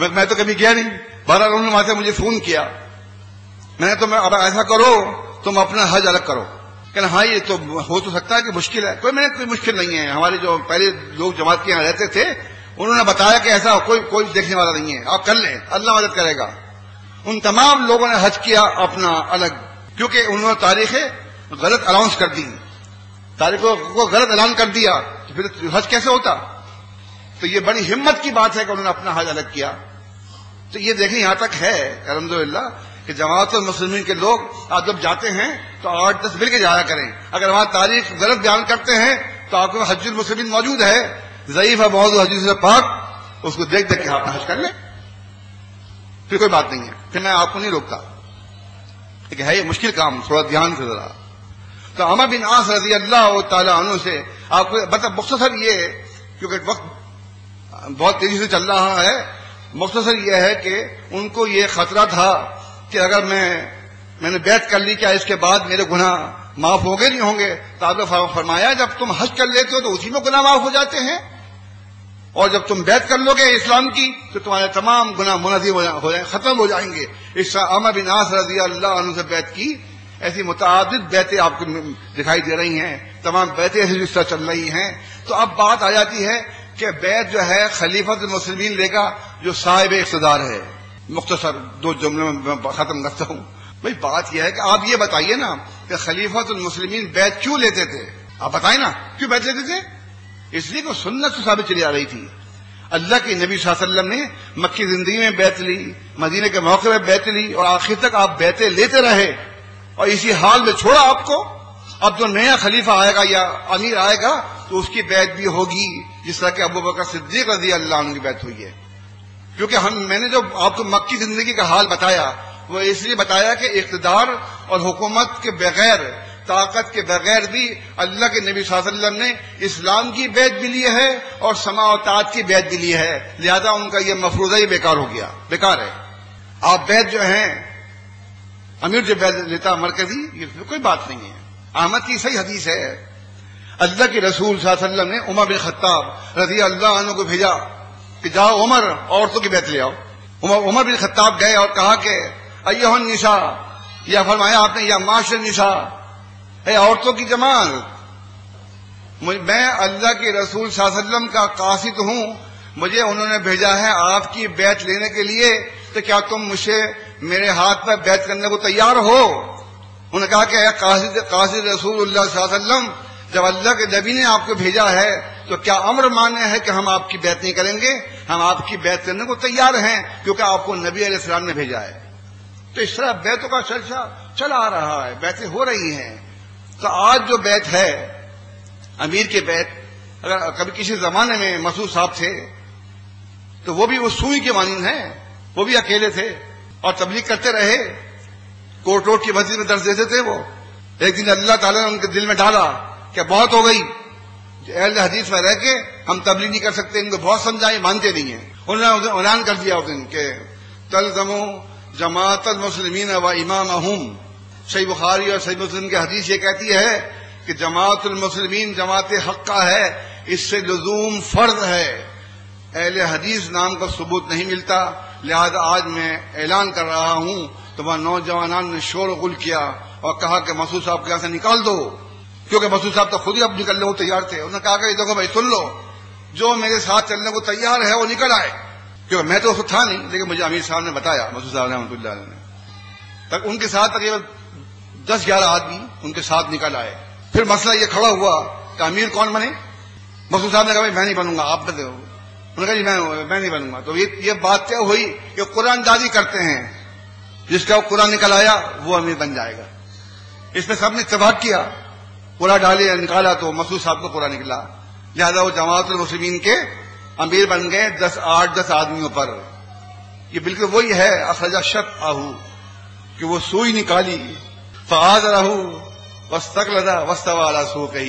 میں تو کبھی گیا نہیں. بہرحال انہوں نے وہاں سے مجھے فون کیا, میں نے تو اب ایسا کرو تم اپنا حج الگ کرو. کہنا ہاں یہ تو ہو تو سکتا ہے کہ مشکل ہے. کوئی مشکل نہیں ہے. ہمارے جو پہلے لوگ جماعت کے یہاں رہتے تھے انہوں نے بتایا کہ ایسا کوئی دیکھنے والا نہیں ہے, آپ کر لیں, اللہ مدد کرے گا. ان تمام لوگوں نے حج کیا اپنا الگ, کیونکہ انہوں نے تاریخیں غلط اناؤنس کر دی, تاریخوں کو غلط اعلان کر دیا تو پھر حج کیسے ہوتا. تو یہ بڑی ہمت کی بات ہے کہ انہوں نے اپنا حج الگ کیا. تو یہ دیکھیں یہاں تک ہے الحمدللہ کہ جماعت المسلمین کے لوگ آپ جب جاتے ہیں تو 8-10 مل کے جایا کریں. اگر وہاں تاریخ غلط بیان کرتے ہیں تو آپ کو حج المسلمین موجود ہے, ضعیف ہے موضوع حدیث پاک, اس کو دیکھ کے آپ حج کر لیں, پھر کوئی بات نہیں ہے. پھر میں آپ کو نہیں روکتا, لیکن ہے یہ مشکل کام, تھوڑا دھیان سے ذرا. تو عمر بن عاص رضی اللہ تعالیٰ عنہ سے آپ کو مطلب مختصر یہ, کیونکہ وقت بہت تیزی سے چل رہا ہے, مختصر یہ ہے کہ ان کو یہ خطرہ تھا کہ اگر میں نے بیعت کر لی کیا اس کے بعد میرے گناہ معاف ہوں گے نہیں ہوں گے. تو آپ نے فرمایا جب تم حج کر لیتے ہو تو اسی میں گناہ معاف ہو جاتے ہیں, اور جب تم بیعت کر لو گے اسلام کی تو تمہارے تمام گناہ منہدم ہو جائیں, ختم ہو جائیں گے. اس طرح عمر بن عاص رضی اللہ عنہ سے بیعت کی. ایسی متعدد بیعتیں آپ کو دکھائی دے رہی ہیں, تمام بیعتیں ایسی اس طرح چل رہی ہیں. تو اب بات آ جاتی ہے کہ بیعت جو ہے خلیفۃ المسلمین لے گا جو صاحب اقتدار ہے. مختصر 2 جملوں میں ختم کرتا ہوں. بھئی بات یہ ہے کہ آپ یہ بتائیے نا کہ خلیفۃ المسلمین بیعت کیوں لیتے تھے, آپ بتائیں نا کیوں بیعت لیتے تھے. اس لیے کہ سنت سے ثابت چلی آ رہی تھی. اللہ کے نبی صلی اللہ علیہ وسلم نے مکی زندگی میں بیعت لی، مدینے کے موقع میں بیعت لی، اور آخر تک آپ بیعتیں لیتے رہے اور اسی حال میں چھوڑا آپ کو. اب جو نیا خلیفہ آئے گا یا امیر آئے گا تو اس کی بیعت بھی ہوگی جس طرح کہ ابو بکر صدیق رضی اللہ عنہ کی بیعت ہوئی ہے. کیونکہ میں نے جو آپ کو مکی زندگی کا حال بتایا وہ اس لیے بتایا کہ اقتدار اور حکومت کے بغیر، طاقت کے بغیر بھی اللہ کے نبی صلی اللہ علیہ وسلم نے اسلام کی بیعت بھی لی ہے اور سماع و طاعت کی بیعت بھی لی ہے. لہذا ان کا یہ مفروضہ ہی بیکار ہو گیا، بیکار ہے. آپ بیعت جو ہیں امیر جو بیعت لیتا مرکزی، یہ کوئی بات نہیں ہے. احمد کی صحیح حدیث ہے، اللہ کے رسول صلی اللہ علیہ وسلم نے عمر بن خطاب رضی اللہ عنہ کو بھیجا کہ جاؤ عمر عورتوں کی بیعت لے آؤ. عمر بن خطاب گئے اور کہا کہ ایھا النساء، یا فرمایا آپ نے یا معاشر النساء، اے عورتوں کی جماعت، میں اللہ کے رسول صلی اللہ علیہ وسلم کا قاصد ہوں، مجھے انہوں نے بھیجا ہے آپ کی بیعت لینے کے لیے، تو کیا تم مجھے میرے ہاتھ پر بیعت کرنے کو تیار ہو؟ انہوں نے کہا کہ اے قاصد رسول اللہ صلی اللہ علیہ وسلم، جب اللہ کے نبی نے آپ کو بھیجا ہے تو کیا امر مانے ہے کہ ہم آپ کی بیعت نہیں کریں گے؟ ہم آپ کی بیعت کرنے کو تیار ہیں کیونکہ آپ کو نبی علیہ السلام نے بھیجا ہے. تو اس طرح بیعتوں کا سلسلہ چلا آ رہا ہے، بیعتیں ہو رہی ہیں. تو آج جو بیعت ہے امیر کے بیعت، اگر کبھی کسی زمانے میں مسعود صاحب تھے تو وہ بھی اس سوئی کے مانند ہیں، وہ بھی اکیلے تھے اور تبلیغ کرتے رہے، کوٹ روڈ کی مسجد میں درس دیتے تھے. وہ ایک دن اللہ تعالیٰ نے ان کے دل میں ڈالا کہ بہت ہو گئی، اہل حدیث میں رہ کے ہم تبلیغ نہیں کر سکتے، ان کو بہت سمجھائے، مانتے نہیں ہیں. انہوں نے اعلان کر دیا اس دن کہ تلزموا جماعت المسلمین و امامہم. صحیح بخاری اور صحیح مسلم کی حدیث یہ کہتی ہے کہ جماعت المسلمین جماعت حق کا ہے، اس سے لزوم فرض ہے. اہل حدیث نام کا ثبوت نہیں ملتا، لہذا آج میں اعلان کر رہا ہوں. تو وہاں نوجوانان نے شور غل کیا اور کہا کہ مسعود صاحب کو یہاں سے نکال دو، کیونکہ مسعود صاحب تو خود ہی اب نکلنے کو تیار تھے. انہوں نے کہا کہ دیکھو بھائی سن لو، جو میرے ساتھ چلنے کو تیار ہے وہ نکل آئے. کیونکہ میں تو اس وقت تھا نہیں، لیکن مجھے امیر صاحب نے بتایا، مسعود صاحب رحمۃ اللہ علیہ نے، تک ان کے ساتھ تقریباً 10-11 آدمی ان کے ساتھ نکل آئے. پھر مسئلہ یہ کھڑا ہوا کہ امیر کون بنے؟ مسعود صاحب نے کہا میں نہیں بنوں گا، آپ بنے ہو. انہوں نے کہا جی میں نہیں بنوں گا. تو یہ بات کیا ہوئی کہ قرآن جاری کرتے ہیں، جس کا قرآن نکل آیا وہ امیر بن جائے گا. اس پہ سب نے اتفاق کیا، قرآن ڈالے نکالا تو مسعود صاحب کو قرآن نکلا. لہذا وہ جماعت المسلمین کے امیر بن گئے 8-10 آدمیوں پر. یہ بالکل وہی ہے اخرج شط آہو کہ وہ سوئی نکالی فآذرہ واستقلد واستوى علی سوقہ.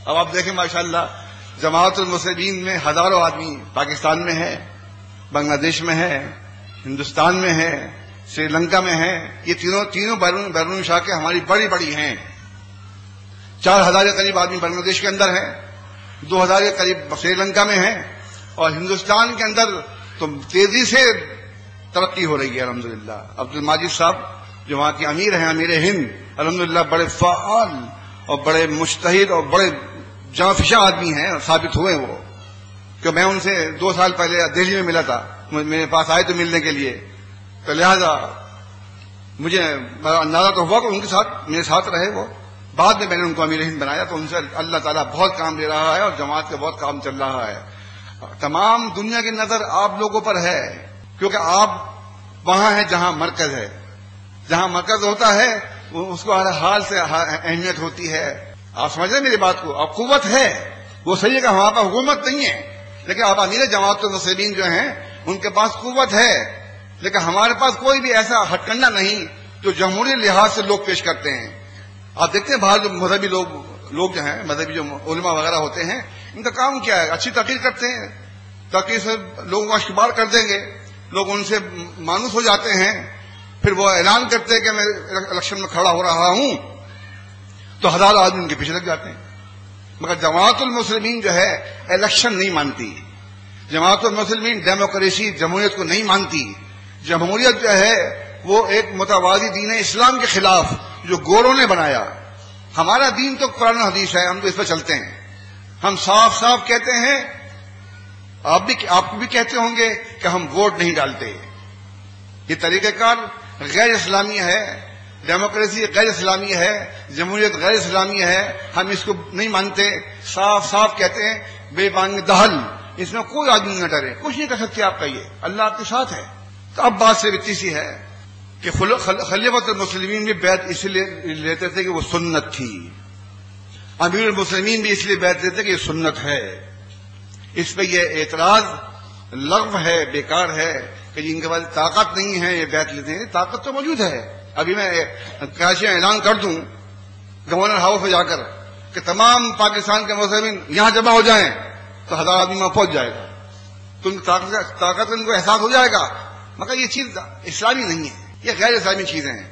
اب آپ دیکھیں ماشاءاللہ جماعت المسلمین میں ہزاروں آدمی پاکستان میں ہے، بنگلہ دیش میں ہے، ہندوستان میں ہے، سری لنکا میں ہے. یہ تینوں بیرون شاہ کے ہماری بڑی ہیں. 4000 کے قریب آدمی بنگلہ دیش کے اندر ہیں، 2000 کے قریب سری لنکا میں ہیں، اور ہندوستان کے اندر تو تیزی سے ترقی ہو رہی ہے الحمدللہ. عبد الماجد صاحب جو وہاں کے امیر ہیں، امیر ہند، الحمدللہ بڑے فعال اور بڑے مجتہد اور بڑے جانفشاں آدمی ہیں، ثابت ہوئے وہ. کہ میں ان سے 2 سال پہلے دہلی میں ملا تھا، میرے پاس آئے تو ملنے کے لیے، تو لہذا مجھے اندازہ تو ہوا کہ ان کے ساتھ میرے ساتھ رہے. وہ بعد میں نے ان کو امیر ہند بنایا. تو ان سے اللہ تعالیٰ بہت کام دے رہا ہے اور جماعت کا بہت کام چل رہا ہے. تمام دنیا کی نظر آپ لوگوں پر ہے، کیونکہ آپ وہاں ہیں جہاں مرکز ہے. جہاں مرکز ہوتا ہے اس کو ہر حال سے اہمیت ہوتی ہے. آپ سمجھ رہے میری بات کو؟ اب قوت ہے، وہ صحیح ہے کہ ہمارے پاس حکومت نہیں ہے، لیکن آپ امیر جماعت المسلمین جو ہیں ان کے پاس قوت ہے، لیکن ہمارے پاس کوئی بھی ایسا ہتھ کنڈا نہیں جو جمہوری لحاظ سے لوگ پیش کرتے ہیں. آپ دیکھتے ہیں باہر جو مذہبی لوگ جو ہیں، مذہبی جو علماء وغیرہ ہوتے ہیں، ان کا کام کیا ہے؟ اچھی تقریر کرتے ہیں، تقریر سے لوگوں کو اشتبار کر دیں گے، لوگ ان سے مانوس ہو جاتے ہیں. پھر وہ اعلان کرتے ہیں کہ میں الیکشن میں کھڑا ہو رہا ہوں، تو 1000 آدمی ان کے پیچھے لگ جاتے ہیں. مگر جماعت المسلمین جو ہے الیکشن نہیں مانتی. جماعت المسلمین ڈیموکریسی، جمہوریت کو نہیں مانتی. جمہوریت جو ہے وہ ایک متوازی دین اسلام کے خلاف جو گوروں نے بنایا. ہمارا دین تو قرآن و حدیث ہے، ہم تو اس پہ چلتے ہیں. ہم صاف صاف کہتے ہیں، آپ بھی کہتے ہوں گے کہ ہم ووٹ نہیں ڈالتے. یہ طریقہ کار غیر اسلامی ہے، ڈیموکریسی غیر اسلامی ہے، جمہوریت غیر اسلامی ہے، ہم اس کو نہیں مانتے. صاف صاف کہتے ہیں بے بانگ دہل اس میں کوئی آدمی نہ ڈرے، کچھ نہیں کر سکتے آپ کا، یہ اللہ آپ کے ساتھ ہے. تو اب بات صرف اتنی سی ہے کہ خلیفۃ المسلمین بھی بیعت اس لیے لیتے تھے کہ وہ سنت تھی، امیر المسلمین بھی اس لیے بیعت لیتے کہ یہ سنت ہے. اس پہ یہ اعتراض لغو ہے، بیکار ہے کہ جن کے پاس طاقت نہیں ہے یہ بیعت لیتے ہیں. طاقت تو موجود ہے. ابھی میں کراچی میں اعلان کر دوں گورنر ہاؤس میں جا کر کہ تمام پاکستان کے مسلمین یہاں جمع ہو جائیں تو 1000 آدمی وہاں پہنچ جائے گا. تو ان طاقت ان کو احساس ہو جائے گا. مگر یہ چیز اسلامی نہیں ہے، یہ غیر اسلامی چیزیں ہیں،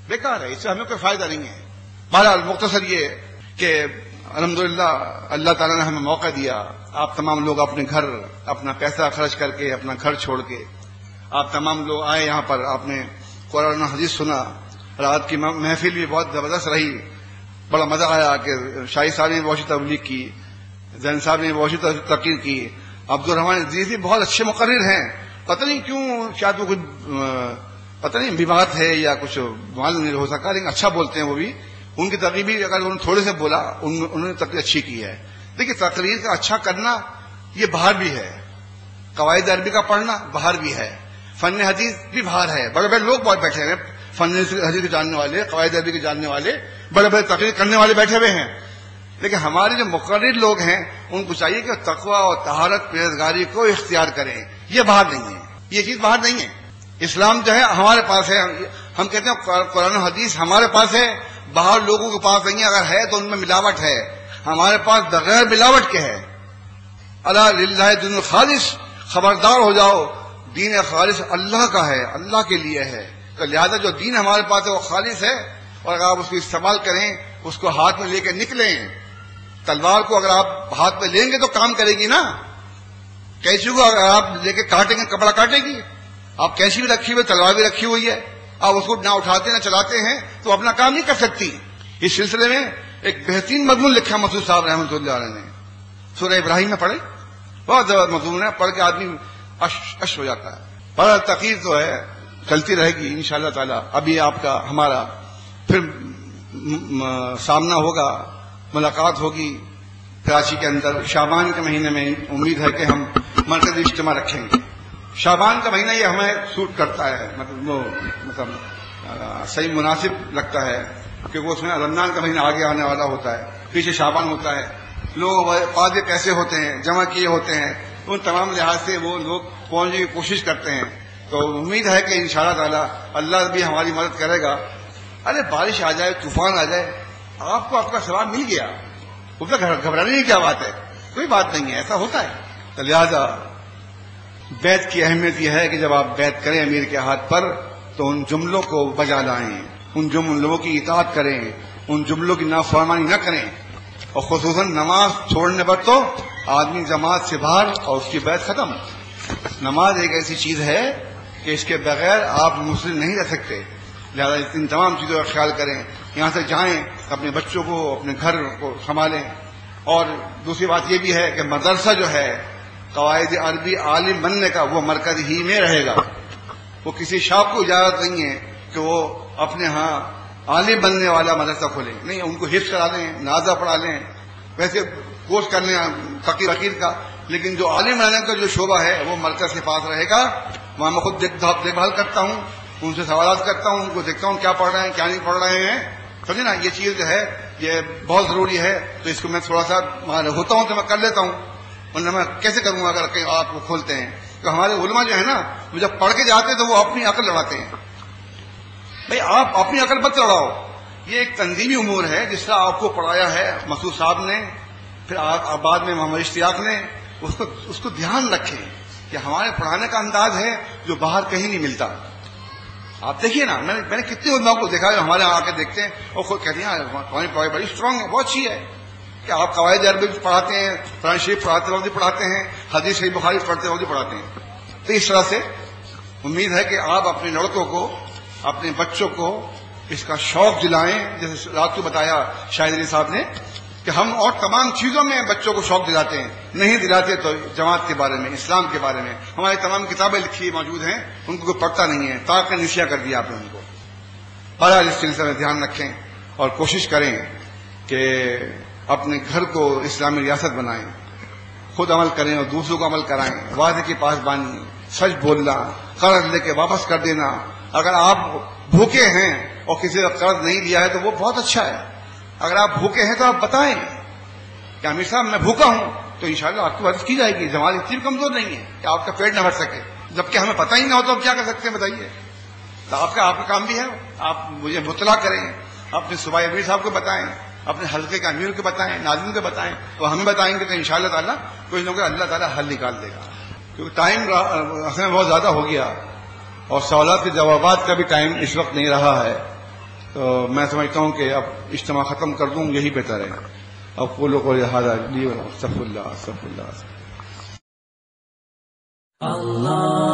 بیکار ہے، اس سے ہمیں کوئی فائدہ نہیں ہے. بہرحال مختصر یہ کہ الحمدللہ اللہ تعالیٰ نے ہمیں موقع دیا. آپ تمام لوگ اپنے گھر اپنا پیسہ خرچ کر کے، اپنا گھر چھوڑ کے آپ تمام لوگ آئے یہاں پر. آپ نے قرآن حدیث سنا. رات کی محفل بھی بہت زبردست رہی، بڑا مزہ آیا کہ شاہی صاحب نے بہت سی تبلیغ کی، زین صاحب نے بہت سی تقریر کی، عبد الرحمان عزیزی بہت اچھے مقرر ہیں. پتہ نہیں کیوں، شاید وہ کچھ پتہ نہیں بیمار ہے یا کچھ معلوم نہیں ہو سکا، لیکن اچھا بولتے ہیں وہ بھی. ان کی تقریر بھی اگر انہوں نے تھوڑے سے بولا، انہوں نے تقریر اچھی کی ہے. دیکھیے تقریر کا اچھا کرنا یہ باہر بھی ہے، قواعد عربی کا پڑھنا باہر بھی ہے، فن حدیث بھی باہر ہے. بڑے بڑے لوگ بہت بیٹھے ہیں، فن حدیث کے جاننے والے، قواعد عربی کے جاننے والے، بڑے بڑے تقریر کرنے والے بیٹھے ہوئے ہیں. لیکن ہمارے جو مقرر لوگ ہیں ان کو چاہیے کہ تقویٰ اور طہارت پرہیزگاری کو اختیار کریں. یہ باہر نہیں ہے، یہ چیز باہر نہیں ہے. اسلام جو ہے ہمارے پاس ہے. ہم کہتے ہیں قرآن و حدیث ہمارے پاس ہے، باہر لوگوں کے پاس نہیں ہے. اگر ہے تو ان میں ملاوٹ ہے، ہمارے پاس بغیر ملاوٹ کے ہے. الا للہ دین الخالص، خبردار ہو جاؤ، دین خالص اللہ کا ہے، اللہ کے لیے ہے. تو لہذا جو دین ہمارے پاس ہے وہ خالص ہے، اور اگر آپ اس کو استعمال کریں، اس کو ہاتھ میں لے کے نکلیں. تلوار کو اگر آپ ہاتھ میں لیں گے تو کام کرے گی نا. کینچی کو اگر آپ لے کے کاٹیں گے کپڑا کاٹے گی. آپ کینچی بھی رکھی ہوئی، تلوار بھی رکھی ہوئی ہے، آپ اس کو نہ اٹھاتے نہ چلاتے ہیں تو اپنا کام نہیں کر سکتی. اس سلسلے میں ایک بہترین مضمون لکھا مسعود صاحب رحمۃ اللہ علیہ نے، سورہ ابراہیم میں پڑھے، بہت زبردست مضمون ہے، پڑھ کے آدمی اش ہو جاتا ہے. پر تقریر تو ہے چلتی رہے گی انشاءاللہ تعالی. ابھی آپ کا ہمارا پھر سامنا ہوگا، ملاقات ہوگی کراچی کے اندر شعبان کے مہینے میں. امید ہے کہ ہم مرکزی اجتماع رکھیں گے. شعبان کا مہینہ یہ ہمیں سوٹ کرتا ہے، مطلب صحیح مناسب لگتا ہے کہ وہ اس میں رمضان کا مہینہ آگے آنے والا ہوتا ہے، پیچھے شعبان ہوتا ہے. لوگ وعدے کیسے ہوتے ہیں، جمع کیے ہوتے ہیں، ان تمام لحاظ سے وہ لوگ پہنچنے کی کوشش کرتے ہیں. تو امید ہے کہ انشاءاللہ تعالی اللہ بھی ہماری مدد کرے گا. ارے بارش آ جائے، طوفان آ جائے، آپ کو آپ کا ثواب مل گیا، اس میں گھبرانے کی کیا بات ہے؟ کوئی بات نہیں ہے، ایسا ہوتا ہے. تو لہذا بیعت کی اہمیت یہ ہے کہ جب آپ بیعت کریں امیر کے ہاتھ پر تو ان جملوں کو بجا لائیں، ان جملوں کی اطاعت کریں، ان جملوں کی نافرمانی نہ کریں. اور خصوصاً نماز چھوڑنے پر تو آدمی جماعت سے باہر اور اس کی بیعت ختم. نماز ایک ایسی چیز ہے کہ اس کے بغیر آپ مسلم نہیں رہ سکتے. لہذا ان تمام چیزوں کا خیال کریں. یہاں سے جائیں، اپنے بچوں کو، اپنے گھر کو سنبھالیں. اور دوسری بات یہ بھی ہے کہ مدرسہ جو ہے قواعد عربی عالم بننے کا وہ مرکز ہی میں رہے گا. وہ کسی شاپ کو اجازت نہیں ہے کہ وہ اپنے ہاں عالم بننے والا مدرسہ کھولیں. نہیں، ان کو حفظ کرا لیں، نازہ پڑھا لیں، ویسے کورس کر لیں فقیر کا، لیکن جو عالم بننے کا جو شعبہ ہے وہ مرکز کے پاس رہے گا. وہاں میں خود دیکھ بھال کرتا ہوں، ان سے سوالات کرتا ہوں، ان کو دیکھتا ہوں کیا پڑھ رہے ہیں کیا نہیں پڑھ رہے ہیں. سمجھے نا، یہ چیز جو ہے یہ بہت ضروری ہے. تو اس کو میں تھوڑا سا ہوتا ہوں تو میں کر لیتا ہوں، ورنہ میں کیسے کروں گا اگر آپ کو کھولتے ہیں. تو ہمارے علماء جو ہے نا، وہ جب پڑھ کے جاتے ہیں تو وہ اپنی عقل لڑاتے ہیں. بھائی آپ اپنی عقل مت لڑاؤ، یہ ایک تنظیمی امور ہے. جس طرح آپ کو پڑھایا ہے مسعود صاحب نے، پھر بعد میں محمد اشتیاق نے، اس کو دھیان رکھیں کہ ہمارے پڑھانے کا انداز ہے جو باہر کہیں نہیں ملتا. آپ دیکھیے نا، میں نے کتنے علماء کو دیکھا جو ہمارے یہاں آ کے دیکھتے ہیں اور خود کہتے ہیں ہماری پڑھائی بڑی اسٹرانگ ہے، بہت اچھی ہے کہ آپ قواعد عربی پڑھاتے ہیں، قرآن شریف پڑھاتے وقت بھی پڑھاتے ہیں، حدیث صحیح بخاری پڑھتے وقت بھی پڑھاتے ہیں. تو اس طرح سے امید ہے کہ آپ اپنے لڑکوں کو، اپنے بچوں کو اس کا شوق دلائیں. جیسے رات کو بتایا شاہد علی صاحب نے کہ ہم اور تمام چیزوں میں بچوں کو شوق دلاتے ہیں، نہیں دلاتے تو جماعت کے بارے میں، اسلام کے بارے میں ہماری تمام کتابیں لکھی موجود ہیں، ان کو کوئی پڑھتا نہیں ہے، تاکہ نشیہ کر دیا آپ نے ان کو. بہرحال اس سلسلے میں دھیان رکھیں اور کوشش کریں کہ اپنے گھر کو اسلامی ریاست بنائیں. خود عمل کریں اور دوسروں کو عمل کرائیں. وعدے کی پاسبانی، سچ بولنا، قرض لے کے واپس کر دینا. اگر آپ بھوکے ہیں اور کسی کا قرض نہیں لیا ہے تو وہ بہت اچھا ہے. اگر آپ بھوکے ہیں تو آپ بتائیں کہ امیر صاحب میں بھوکا ہوں، تو انشاءاللہ آپ کی مدد کی جائے گی. ہماری اتنی کمزور نہیں ہے کہ آپ کا پیٹ نہ بھر سکے. جبکہ ہمیں پتہ ہی نہ ہو تو ہم کیا کر سکتے ہیں بتائیے. تو آپ کا کام بھی ہے، آپ مجھے مطلع کریں، اپنے صوبائی امیر صاحب کو بتائیں، اپنے حلقے کے امیر کو بتائیں، ناظرین کو بتائیں. تو ہمیں بتائیں گے تو انشاءاللہ تعالیٰ کوئی نہ کوئی اللہ تعالیٰ حل نکال دے گا. کیونکہ ٹائم اصل میں بہت زیادہ ہو گیا اور سوالات کے جوابات کا بھی ٹائم اس وقت نہیں رہا ہے. تو میں سمجھتا ہوں کہ اب اجتماع ختم کر دوں، یہی بہتر ہے. اب وہ لوگ استغفر اللہ. Allah